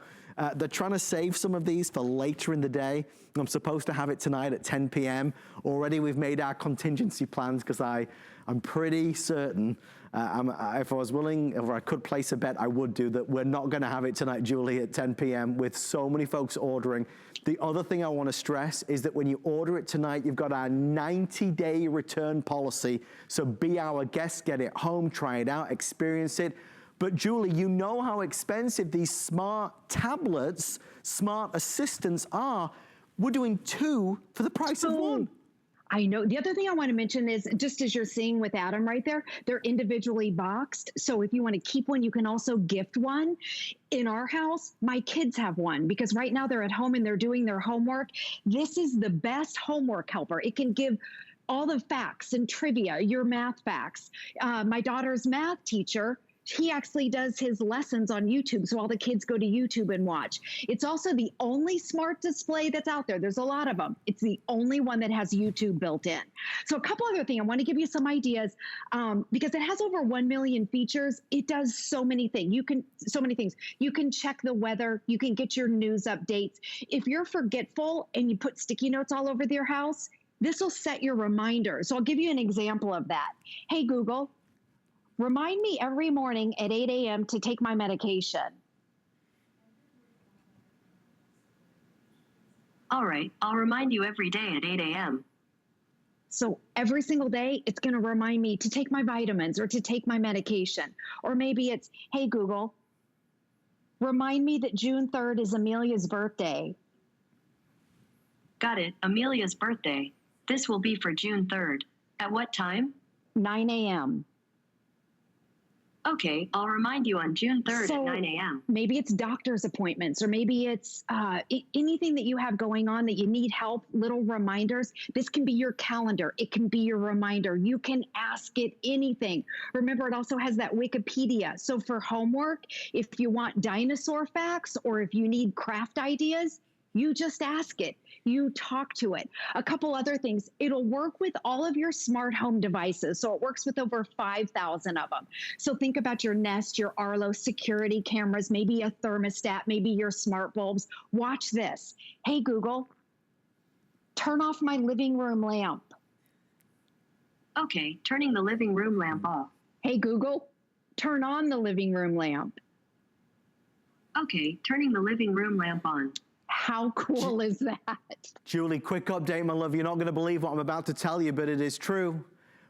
They're trying to save some of these for later in the day. I'm supposed to have it tonight at 10 p.m. Already we've made our contingency plans because I'm pretty certain if I was willing, if I could place a bet, I would do that. We're not going to have it tonight, Julie, at 10 p.m. with so many folks ordering. The other thing I want to stress is that when you order it tonight, you've got our 90-day return policy. So be our guest, get it home, try it out, experience it. But Julie, you know how expensive these smart tablets, smart assistants are. We're doing 2 for the price of 1. I know. The other thing I want to mention is, just as you're seeing with Adam right there, they're individually boxed. So if you want to keep one, you can also gift one. In our house, my kids have one because right now they're at home and they're doing their homework. This is the best homework helper. It can give all the facts and trivia, your math facts. My daughter's math teacher, he actually does his lessons on YouTube, so all the kids go to YouTube and watch. It's also the only smart display that's out there. There's a lot of them. It's the only one that has YouTube built in. So a couple other things. I want to give you some ideas because it has over 1 million features. It does so many things. So many things. You can check the weather. You can get your news updates. If you're forgetful and you put sticky notes all over your house, this will set your reminder. So I'll give you an example of that. Hey, Google, remind me every morning at 8 a.m. to take my medication. All right, I'll remind you every day at 8 a.m. So every single day, it's going to remind me to take my vitamins or to take my medication. Or maybe it's, hey, Google, remind me that June 3rd is Amelia's birthday. Got it, Amelia's birthday. This will be for June 3rd. At what time? 9 a.m. Okay, I'll remind you on June 3rd at 9 a.m. Maybe it's doctor's appointments, or maybe it's anything that you have going on that you need help, little reminders. This can be your calendar. It can be your reminder. You can ask it anything. Remember, it also has that Wikipedia. So for homework, if you want dinosaur facts or if you need craft ideas, you just ask it. You talk to it. A couple other things. It'll work with all of your smart home devices. So it works with over 5,000 of them. So think about your Nest, your Arlo security cameras, maybe a thermostat, maybe your smart bulbs. Watch this. Hey, Google, turn off my living room lamp. Okay, turning the living room lamp off. Hey, Google, turn on the living room lamp. Okay, turning the living room lamp on. How cool is that? Julie, quick update, my love. You're not going to believe what I'm about to tell you, but it is true.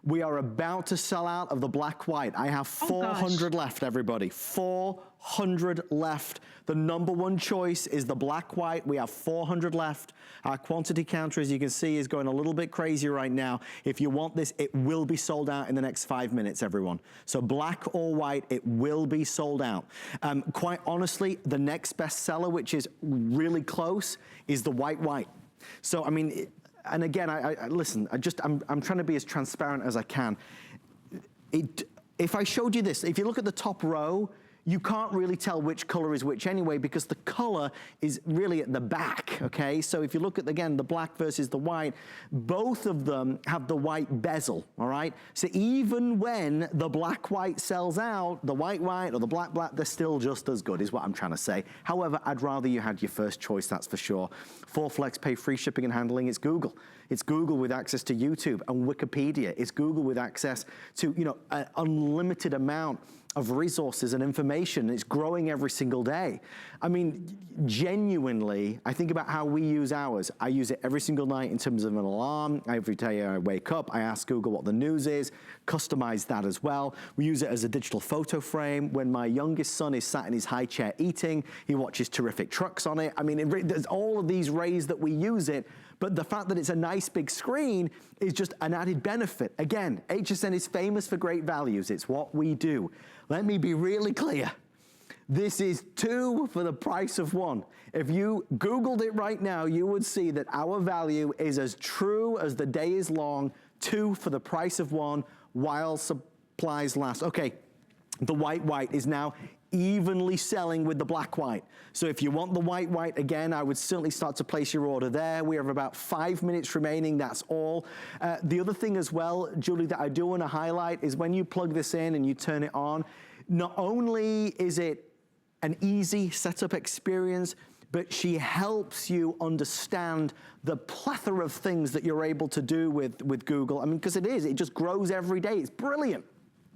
We are about to sell out of the black white. I have 400 left, everybody. 400 left. The #1 choice is the black white. We have 400 left. Our quantity counter, as you can see, is going a little bit crazy right now. If you want this, it will be sold out in the next 5 minutes, everyone. So black or white, it will be sold out. Quite honestly, the next bestseller, which is really close, is the white. So, I mean, and again, listen, I'm trying to be as transparent as I can. If I showed you this, if you look at the top row, you can't really tell which color is which anyway, because the color is really at the back, okay? So if you look at, again, the black versus the white, both of them have the white bezel, all right? So even when the black-white sells out, the white-white or the black-black, they're still just as good, is what I'm trying to say. However, I'd rather you had your first choice, that's for sure. 4 Flex Pay, free shipping and handling, it's Google. It's Google with access to YouTube and Wikipedia. It's Google with access to, you know, an unlimited amount of resources and information. It's growing every single day. I mean, genuinely, I think about how we use ours. I use it every single night in terms of an alarm. Every day I wake up, I ask Google what the news is, customize that as well. We use it as a digital photo frame. When my youngest son is sat in his high chair eating, he watches terrific trucks on it. I mean, there's all of these ways that we use it, but the fact that it's a nice big screen is just an added benefit. Again, HSN is famous for great values. It's what we do. Let me be really clear. This is 2 for the price of 1. If you Googled it right now, you would see that our value is as true as the day is long, 2 for the price of 1 while supplies last. Okay, the white is now evenly selling with the black-white. So if you want the white, again, I would certainly start to place your order there. We have about 5 minutes remaining, that's all. The other thing as well, Julie, that I do want to highlight is when you plug this in and you turn it on, not only is it an easy setup experience, but she helps you understand the plethora of things that you're able to do with Google. I mean, because it just grows every day. It's brilliant.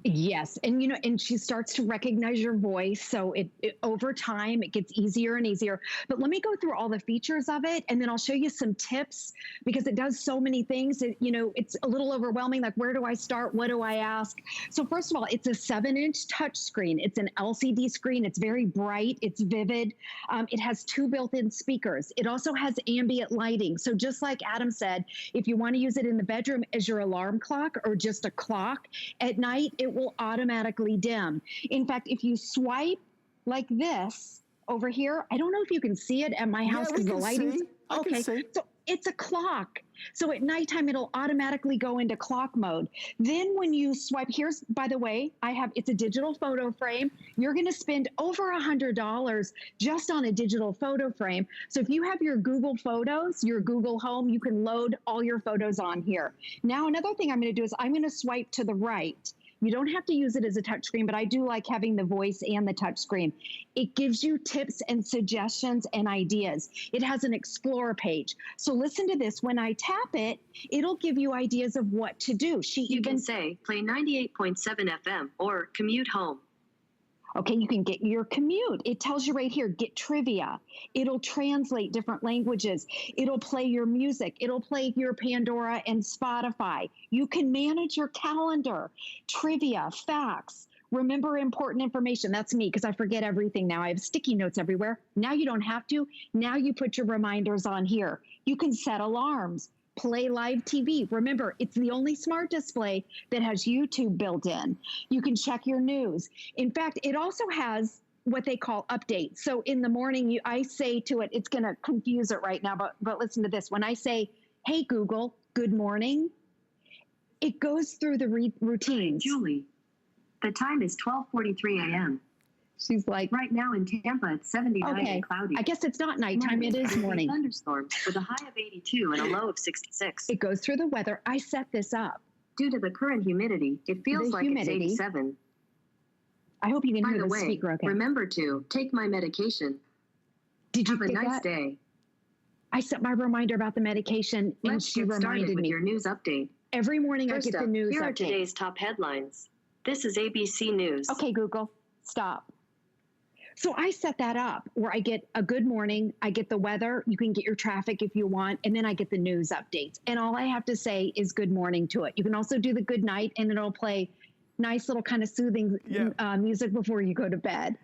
Yes, and you know, and she starts to recognize your voice, so it over time it gets easier and easier. But let me go through all the features of it, and then I'll show you some tips, because it does so many things. You know, it's a little overwhelming. Like, where do I start? What do I ask? So first of all, it's a 7-inch touch screen. It's an LCD screen. It's very bright. It's vivid. It has 2 built-in speakers. It also has ambient lighting. So just like Adam said, if you want to use it in the bedroom as your alarm clock or just a clock at night, it will automatically dim. In fact, if you swipe like this over here, I don't know if you can see it at my house because the lighting's okay. So it's a clock. So at nighttime, it'll automatically go into clock mode. Then when you swipe, here's, by the way, it's a digital photo frame. You're going to spend over $100 just on a digital photo frame. So if you have your Google Photos, your Google Home, you can load all your photos on here. Now, another thing I'm going to do is I'm going to swipe to the right. You don't have to use it as a touchscreen, but I do like having the voice and the touchscreen. It gives you tips and suggestions and ideas. It has an Explore page. So listen to this. When I tap it, it'll give you ideas of what to do. You can say, play 98.7 FM or commute home. Okay, you can get your commute. It tells you right here, get trivia. It'll translate different languages. It'll play your music. It'll play your Pandora and Spotify. You can manage your calendar, trivia, facts. Remember important information. That's me, because I forget everything now. I have sticky notes everywhere. Now you don't have to. Now you put your reminders on here. You can set alarms. Play live TV. Remember, it's the only smart display that has YouTube built in. You can check your news. In fact, it also has what they call updates. So in the morning, I say to it, it's going to confuse it right now, but listen to this. When I say, hey, Google, good morning, it goes through the routines. Julie, the time is 12:43 a.m. She's like, right now in Tampa, it's 79 and cloudy. I guess it's not nighttime, it is morning. Thunderstorms with a high of 82 and a low of 66. It goes through the weather. I set this up. Due to the current humidity, it feels like it's 87. I hope you can hear the the speaker okay. Remember to take my medication. Did you have a nice day. I set my reminder about the medication, and she reminded me. Your news update. Every morning I get the news update. Here are today's top headlines. This is ABC News. Okay, Google, stop. So I set that up where I get a good morning, I get the weather, you can get your traffic if you want, and then I get the news updates. And all I have to say is good morning to it. You can also do the good night, and it'll play nice little kind of soothing music before you go to bed.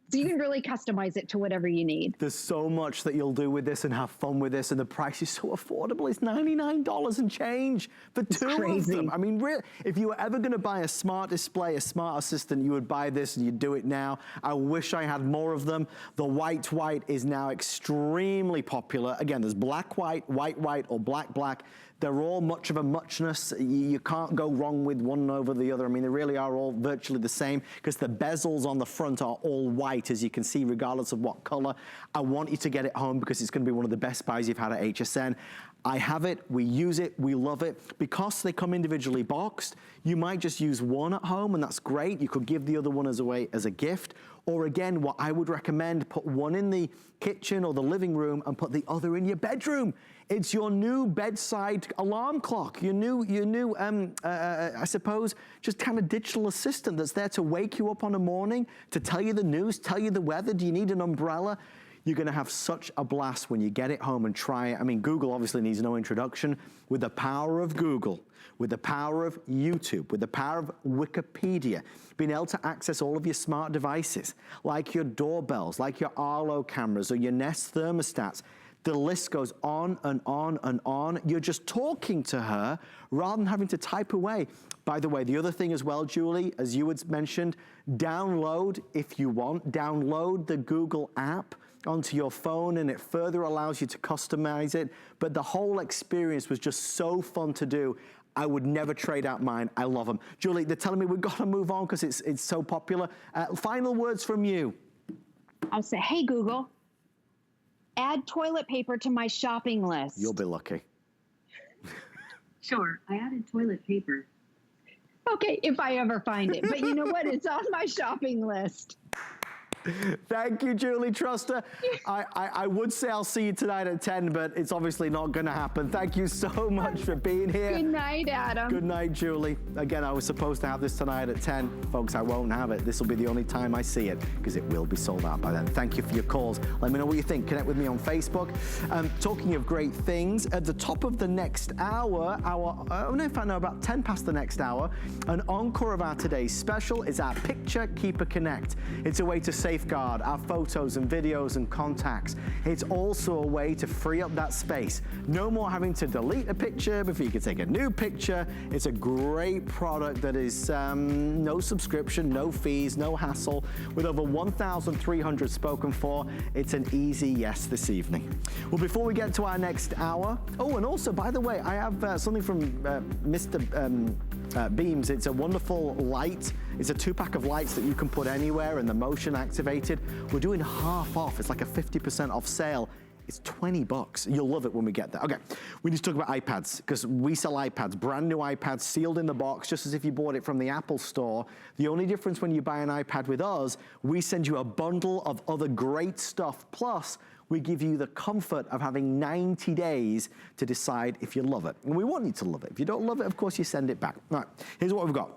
So you can really customize it to whatever you need. There's so much that you'll do with this and have fun with this, and the price is so affordable. It's $99 and change for two of them. I mean, really, if you were ever gonna buy a smart display, a smart assistant, you would buy this and you'd do it now. I wish I had more of them. The white is now extremely popular. Again, there's black white, or black. They're all much of a muchness. You can't go wrong with one over the other. I mean, they really are all virtually the same because the bezels on the front are all white, as you can see, regardless of what color. I want you to get it home because it's gonna be one of the best buys you've had at HSN. I have it, we use it, we love it. Because they come individually boxed, you might just use one at home and that's great. You could give the other one away as a gift. Or again, what I would recommend, put one in the kitchen or the living room and put the other in your bedroom. It's your new bedside alarm clock, your new I suppose, just kind of digital assistant that's there to wake you up on a morning, to tell you the news, tell you the weather. Do you need an umbrella? You're gonna have such a blast when you get it home and try it. I mean, Google obviously needs no introduction. With the power of Google, with the power of YouTube, with the power of Wikipedia, being able to access all of your smart devices, like your doorbells, like your Arlo cameras or your Nest thermostats, the list goes on and on and on. You're just talking to her rather than having to type away. By the way, the other thing as well, Julie, as you had mentioned, download, if you want, download the Google app onto your phone and it further allows you to customize it. But the whole experience was just so fun to do. I would never trade out mine. I love them. Julie, they're telling me we've got to move on because it's so popular. Final words from you. I'll say, hey, Google, add toilet paper to my shopping list. You'll be lucky. Sure, I added toilet paper. Okay, if I ever find it. But you know what? It's on my shopping list. Thank you, Julie Truster. I would say I'll see you tonight at 10, but it's obviously not gonna happen. Thank you so much for being here. Good night, Adam. Good night, Julie. Again, I was supposed to have this tonight at 10. Folks, I won't have it. This will be the only time I see it because it will be sold out by then. Thank you for your calls. Let me know what you think. Connect with me on Facebook. Talking of great things, at the top of the next hour, I don't know if I know, about 10 past the next hour, an encore of our today's special is our Picture Keeper Connect. It's a way to safeguard our photos and videos and contacts. It's also a way to free up that space. No more having to delete a picture before you can take a new picture. It's a great product that is no subscription, no fees, no hassle. With over 1,300 spoken for, it's an easy yes this evening. Well, before we get to our next hour, oh, and also, by the way, I have something from Mr. Beams. It's a wonderful light. It's a 2-pack of lights that you can put anywhere and the motion activated. We're doing half off. It's like a 50% off sale. It's $20. You'll love it when we get there. Okay, we need to talk about iPads because we sell iPads, brand new iPads sealed in the box, just as if you bought it from the Apple store. The only difference when you buy an iPad with us, we send you a bundle of other great stuff. Plus, we give you the comfort of having 90 days to decide if you love it. And we want you to love it. If you don't love it, of course, you send it back. All right, here's what we've got.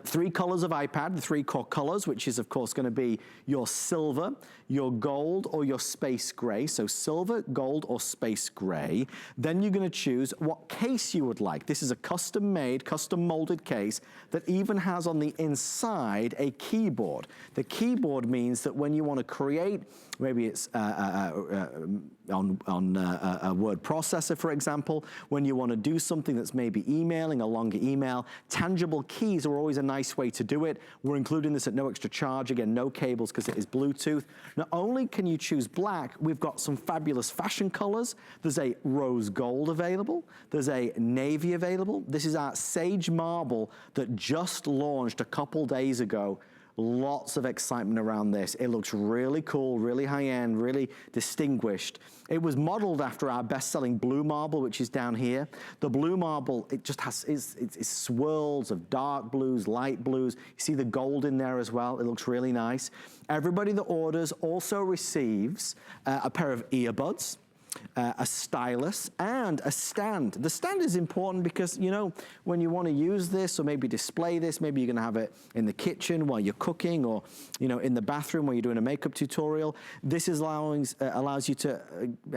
3 colors of iPad, the 3 core colors, which is of course gonna be your silver, your gold, or your space gray. So silver, gold, or space gray. Then you're gonna choose what case you would like. This is a custom made, custom molded case that even has on the inside a keyboard. The keyboard means that when you wanna create, maybe it's on a word processor, for example, when you wanna do something that's maybe emailing, a longer email, tangible keys are always a nice way to do it. We're including this at no extra charge. Again, no cables because it is Bluetooth. Not only can you choose black, we've got some fabulous fashion colors. There's a rose gold available. There's a navy available. This is our Sage Marble that just launched a couple days ago. Lots of excitement around this. It looks really cool, really high-end, really distinguished. It was modeled after our best-selling blue marble, which is down here. The blue marble, it just has it's swirls of dark blues, light blues. You see the gold in there as well. It looks really nice. Everybody that orders also receives a pair of earbuds, a stylus, and a stand. The stand is important because, you know, when you want to use this or maybe display this, maybe you're going to have it in the kitchen while you're cooking, or, you know, in the bathroom while you're doing a makeup tutorial. This is allows you to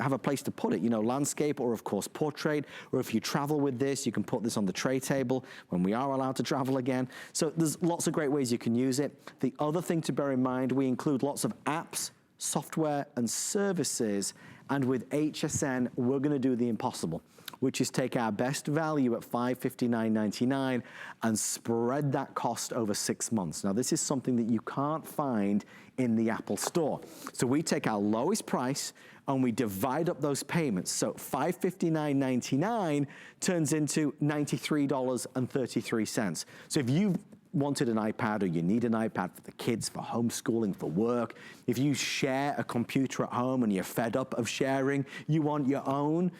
have a place to put it, you know, landscape, or of course portrait, or if you travel with this, you can put this on the tray table when we are allowed to travel again. So there's lots of great ways you can use it. The other thing to bear in mind, we include lots of apps, software, and services. And with HSN, we're gonna do the impossible, which is take our best value at $559.99 and spread that cost over 6 months. Now, this is something that you can't find in the Apple Store. So we take our lowest price and we divide up those payments. So $559.99 turns into $93.33. So if you've wanted an iPad, or you need an iPad for the kids, for homeschooling, for work, if you share a computer at home and you're fed up of sharing, you want your own,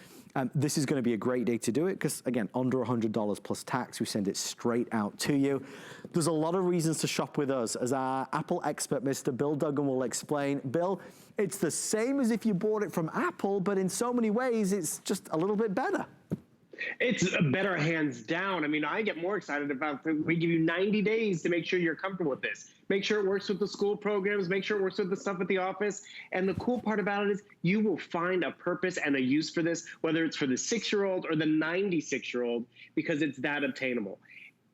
this is going to be a great day to do it, because again, under $100 plus tax, we send it straight out to you. There's a lot of reasons to shop with us, as our Apple expert, Mr. Bill Duggan, will explain. Bill, it's the same as if you bought it from Apple, but in so many ways, it's just a little bit better. It's better, hands down. I mean, I get more excited about we give you 90 days to make sure you're comfortable with this. Make sure it works with the school programs, make sure it works with the stuff at the office. And the cool part about it is you will find a purpose and a use for this, whether it's for the 6-year-old or the 96-year-old, because it's that obtainable.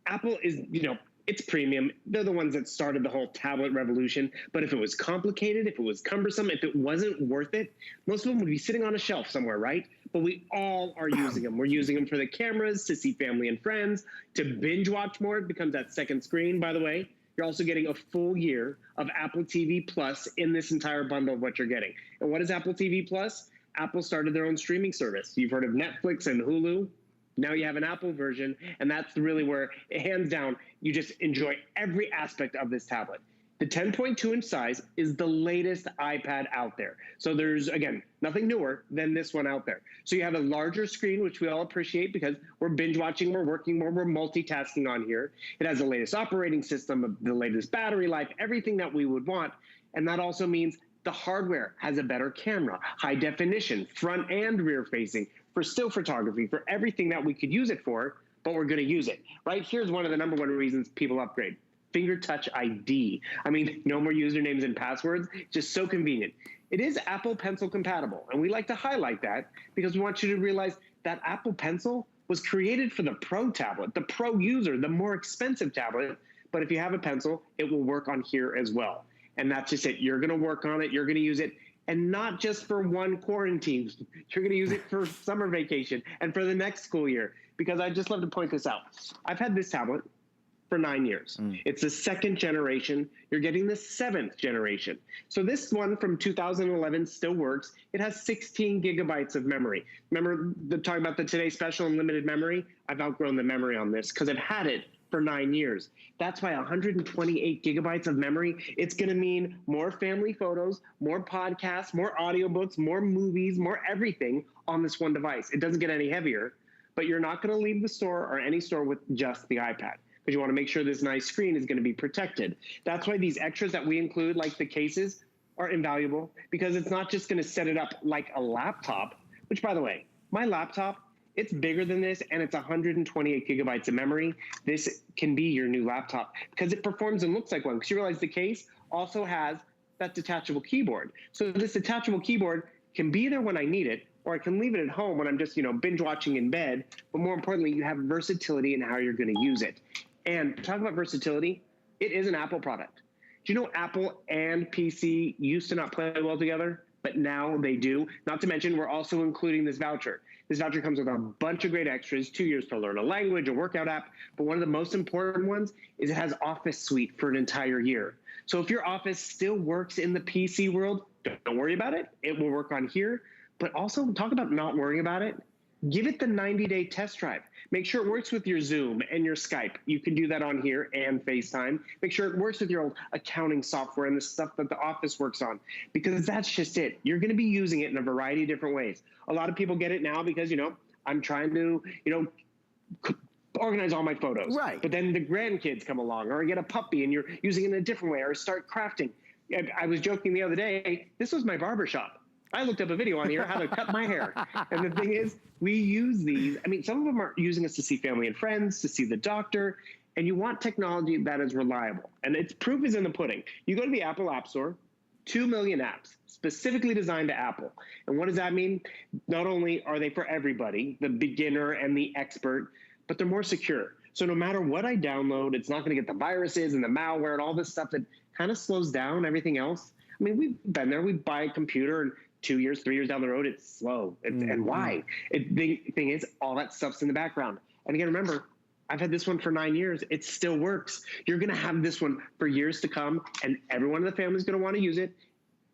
Apple is, you know, it's premium. They're the ones that started the whole tablet revolution. But if it was complicated, if it was cumbersome, if it wasn't worth it, most of them would be sitting on a shelf somewhere, right? But we all are using them. We're using them for the cameras, to see family and friends, to binge watch more. It becomes that second screen, by the way. You're also getting a full year of Apple TV Plus in this entire bundle of what you're getting. And what is Apple TV Plus? Apple started their own streaming service. You've heard of Netflix and Hulu. Now you have an Apple version, and that's really where, hands down, you just enjoy every aspect of this tablet. The 10.2-inch size is the latest iPad out there. So there's, again, nothing newer than this one out there. So you have a larger screen, which we all appreciate because we're binge watching, we're working more, we're multitasking on here. It has the latest operating system, the latest battery life, everything that we would want. And that also means the hardware has a better camera, high definition, front and rear facing, for still photography, for everything that we could use it for, but we're gonna use it, right? Here's one of the #1 reasons people upgrade. Finger touch ID. I mean, no more usernames and passwords, just so convenient. It is Apple Pencil compatible, and we like to highlight that because we want you to realize that Apple Pencil was created for the Pro tablet, the Pro user, the more expensive tablet, but if you have a pencil, it will work on here as well. And that's just it. You're gonna work on it, you're gonna use it, and not just for one quarantine. You're gonna use it for summer vacation and for the next school year, because I just love to point this out. I've had this tablet for 9 years. It's the 2nd generation. You're getting the 7th generation. So this one from 2011 still works. It has 16 gigabytes of memory. Remember talking about the Today Special and limited memory? I've outgrown the memory on this because I've had it for 9 years. That's why 128 gigabytes of memory, it's gonna mean more family photos, more podcasts, more audiobooks, more movies, more everything on this one device. It doesn't get any heavier, but you're not gonna leave the store or any store with just the iPad, because you want to make sure this nice screen is going to be protected. That's why these extras that we include, like the cases, are invaluable, because it's not just going to set it up like a laptop, which, by the way, my laptop, it's bigger than this, and it's 128 gigabytes of memory. This can be your new laptop because it performs and looks like one, because you realize the case also has that detachable keyboard. So this detachable keyboard can be there when I need it, or I can leave it at home when I'm just, you know, binge watching in bed. But more importantly, you have versatility in how you're going to use it. And talk about versatility, it is an Apple product. Do you know Apple and PC used to not play well together, but now they do? Not to mention, we're also including this voucher. This voucher comes with a bunch of great extras, 2 years to learn a language, a workout app, but one of the most important ones is it has Office Suite for an entire year. So if your Office still works in the PC world, don't worry about it. It will work on here. But also, talk about not worrying about it. Give it the 90-day test drive. Make sure it works with your Zoom and your Skype. You can do that on here and FaceTime. Make sure it works with your old accounting software and the stuff that the office works on, because that's just it. You're going to be using it in a variety of different ways. A lot of people get it now because, you know, I'm trying to, you know, organize all my photos. Right. But then the grandkids come along, or I get a puppy and you're using it in a different way, or start crafting. I was joking the other day, this was my barbershop. I looked up a video on here how to cut my hair. And the thing is, we use these. I mean, some of them are using us to see family and friends, to see the doctor, and you want technology that is reliable. And its proof is in the pudding. You go to the Apple App Store, 2 million apps specifically designed to Apple. And what does that mean? Not only are they for everybody, the beginner and the expert, but they're more secure. So no matter what I download, it's not going to get the viruses and the malware and all this stuff that kind of slows down everything else. I mean, we've been there. We buy a computer and 2 years, 3 years down the road, it's slow. And why? The thing is, all that stuff's in the background. And again, remember, I've had this one for 9 years. It still works. You're going to have this one for years to come, and everyone in the family is going to want to use it.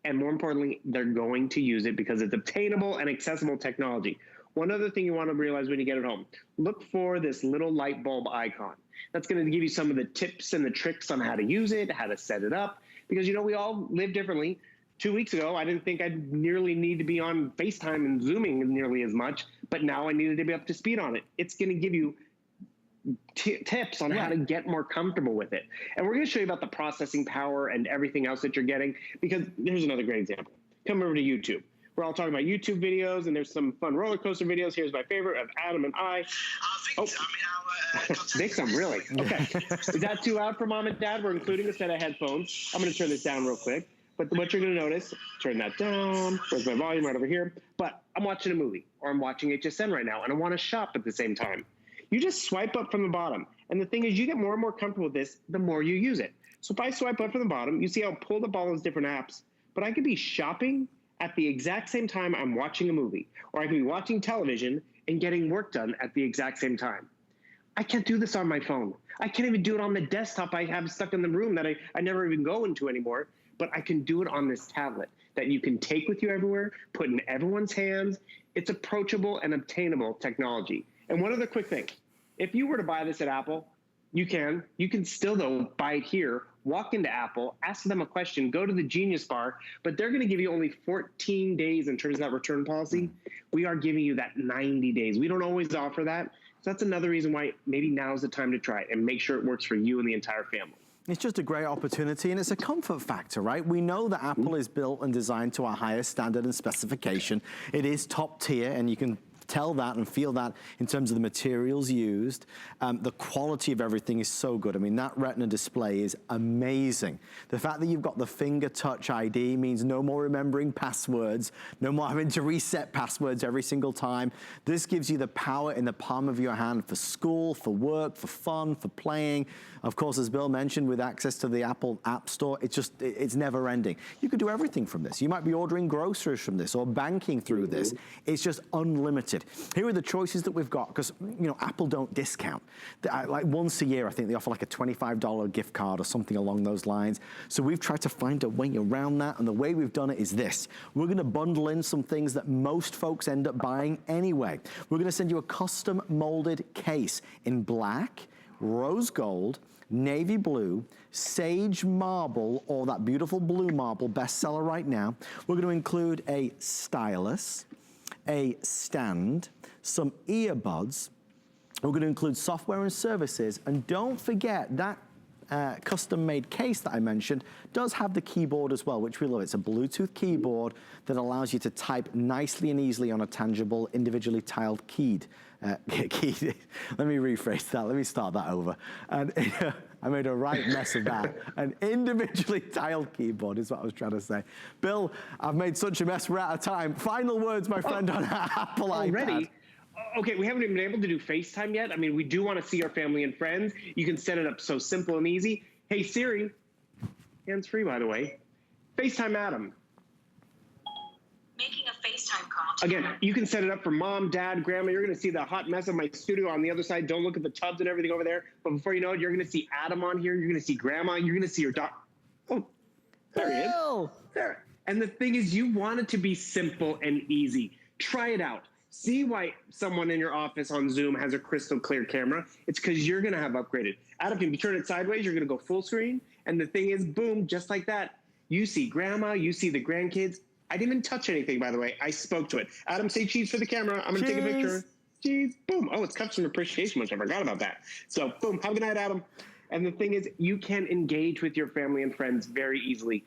And more importantly, they're going to use it because it's obtainable and accessible technology. One other thing you want to realize when you get it home, look for this little light bulb icon. That's going to give you some of the tips and the tricks on how to use it, how to set it up, because, you know, we all live differently. 2 weeks ago, I didn't think I'd nearly need to be on FaceTime and Zooming nearly as much, but now I needed to be up to speed on it. It's going to give you tips on how to get more comfortable with it. And we're going to show you about the processing power and everything else that you're getting, because here's another great example. Come over to YouTube. We're all talking about YouTube videos, and there's some fun roller coaster videos. Here's my favorite of Adam and I. Victim, really? Okay. Is that too loud for Mom and Dad? We're including a set of headphones. I'm going to turn this down real quick. But what you're going to notice, turn that down. Where's my volume? Right over here. But I'm watching a movie, or I'm watching HSN right now, and I want to shop at the same time. You just swipe up from the bottom. And the thing is, you get more and more comfortable with this the more you use it. So if I swipe up from the bottom, you see I'll pull up all those different apps. But I could be shopping at the exact same time I'm watching a movie. Or I could be watching television and getting work done at the exact same time. I can't do this on my phone. I can't even do it on the desktop I have stuck in the room that I never even go into anymore. But I can do it on this tablet that you can take with you everywhere, put in everyone's hands. It's approachable and obtainable technology. And one other quick thing. If you were to buy this at Apple, you can still, though, buy it here, walk into Apple, ask them a question, go to the Genius Bar, but they're going to give you only 14 days in terms of that return policy. We are giving you that 90 days. We don't always offer that. So that's another reason why maybe now is the time to try it and make sure it works for you and the entire family. It's just a great opportunity, and it's a comfort factor, right? We know that Apple is built and designed to our highest standard and specification. It is top tier, and you can tell that and feel that in terms of the materials used. The quality of everything is so good. I mean, that Retina display is amazing. The fact that you've got the finger touch ID means no more remembering passwords, no more having to reset passwords every single time. This gives you the power in the palm of your hand for school, for work, for fun, for playing. Of course, as Bill mentioned, with access to the Apple App Store, it's never ending. You could do everything from this. You might be ordering groceries from this or banking through this. It's just unlimited. Here are the choices that we've got, because, you know, Apple don't discount. Like once a year, I think they offer like a $25 gift card or something along those lines. So we've tried to find a way around that, and the way we've done it is this. We're going to bundle in some things that most folks end up buying anyway. We're going to send you a custom molded case in black, rose gold, navy blue, sage marble, or that beautiful blue marble, bestseller right now. We're going to include a stylus, a stand, some earbuds. We're going to include software and services, and don't forget that custom-made case that I mentioned does have the keyboard as well, which we love. It's a Bluetooth keyboard that allows you to type nicely and easily on a tangible, individually tiled keyed. Let me rephrase that. Let me start that over. And I made a right mess of that. An individually tiled keyboard is what I was trying to say. Bill, I've made such a mess, we're out of time. Final words, my friend, on Apple already? iPad. Okay, we haven't even been able to do FaceTime yet. I mean, we do want to see our family and friends. You can set it up so simple and easy. Hey, Siri, hands-free, by the way, FaceTime Adam. Making a FaceTime call. Again, you can set it up for mom, dad, grandma. You're going to see the hot mess of my studio on the other side. Don't look at the tubs and everything over there. But before you know it, you're going to see Adam on here. You're going to see grandma. You're going to see your dog. Oh, there he is. There. And the thing is, you want it to be simple and easy. Try it out. See why someone in your office on Zoom has a crystal clear camera. It's because you're going to have upgraded. Adam, if you turn it sideways, you're going to go full screen. And the thing is, boom, just like that. You see grandma. You see the grandkids. I didn't even touch anything, by the way. I spoke to it. Adam, say cheese for the camera. I'm going to take a picture. Cheese. Boom. Oh, it's customer appreciation month. I forgot about that. So, boom. Have a good night, Adam. And the thing is, you can engage with your family and friends very easily.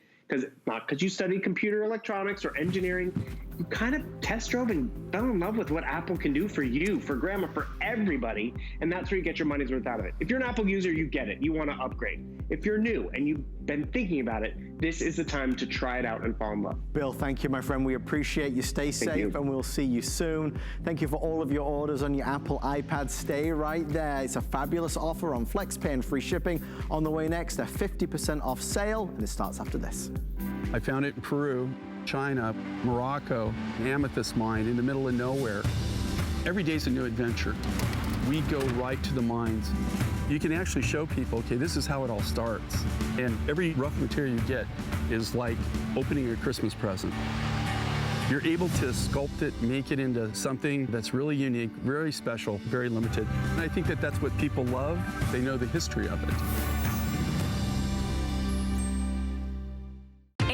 not because you studied computer electronics or engineering, you kind of test drove and fell in love with what Apple can do for you, for grandma, for everybody, and that's where you get your money's worth out of it. If you're an Apple user, you get it. You want to upgrade. If you're new and you've been thinking about it, this is the time to try it out and fall in love. Bill, thank you, my friend. We appreciate you. Stay safe, and we'll see you soon. Thank you for all of your orders on your Apple iPad. Stay right there. It's a fabulous offer on FlexPay and free shipping. On the way next, a 50% off sale, and it starts after this. I found it in Peru, China, Morocco, an amethyst mine in the middle of nowhere. Every day's a new adventure. We go right to the mines. You can actually show people, okay, this is how it all starts. And every rough material you get is like opening a Christmas present. You're able to sculpt it, make it into something that's really unique, very special, very limited. And I think that that's what people love. They know the history of it.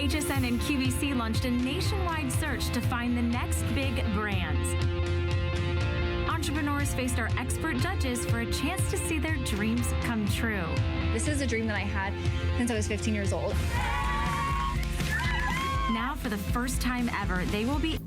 HSN and QVC launched a nationwide search to find the next big brands. Entrepreneurs faced our expert judges for a chance to see their dreams come true. This is a dream that I had since I was 15 years old. Now, for the first time ever, they will be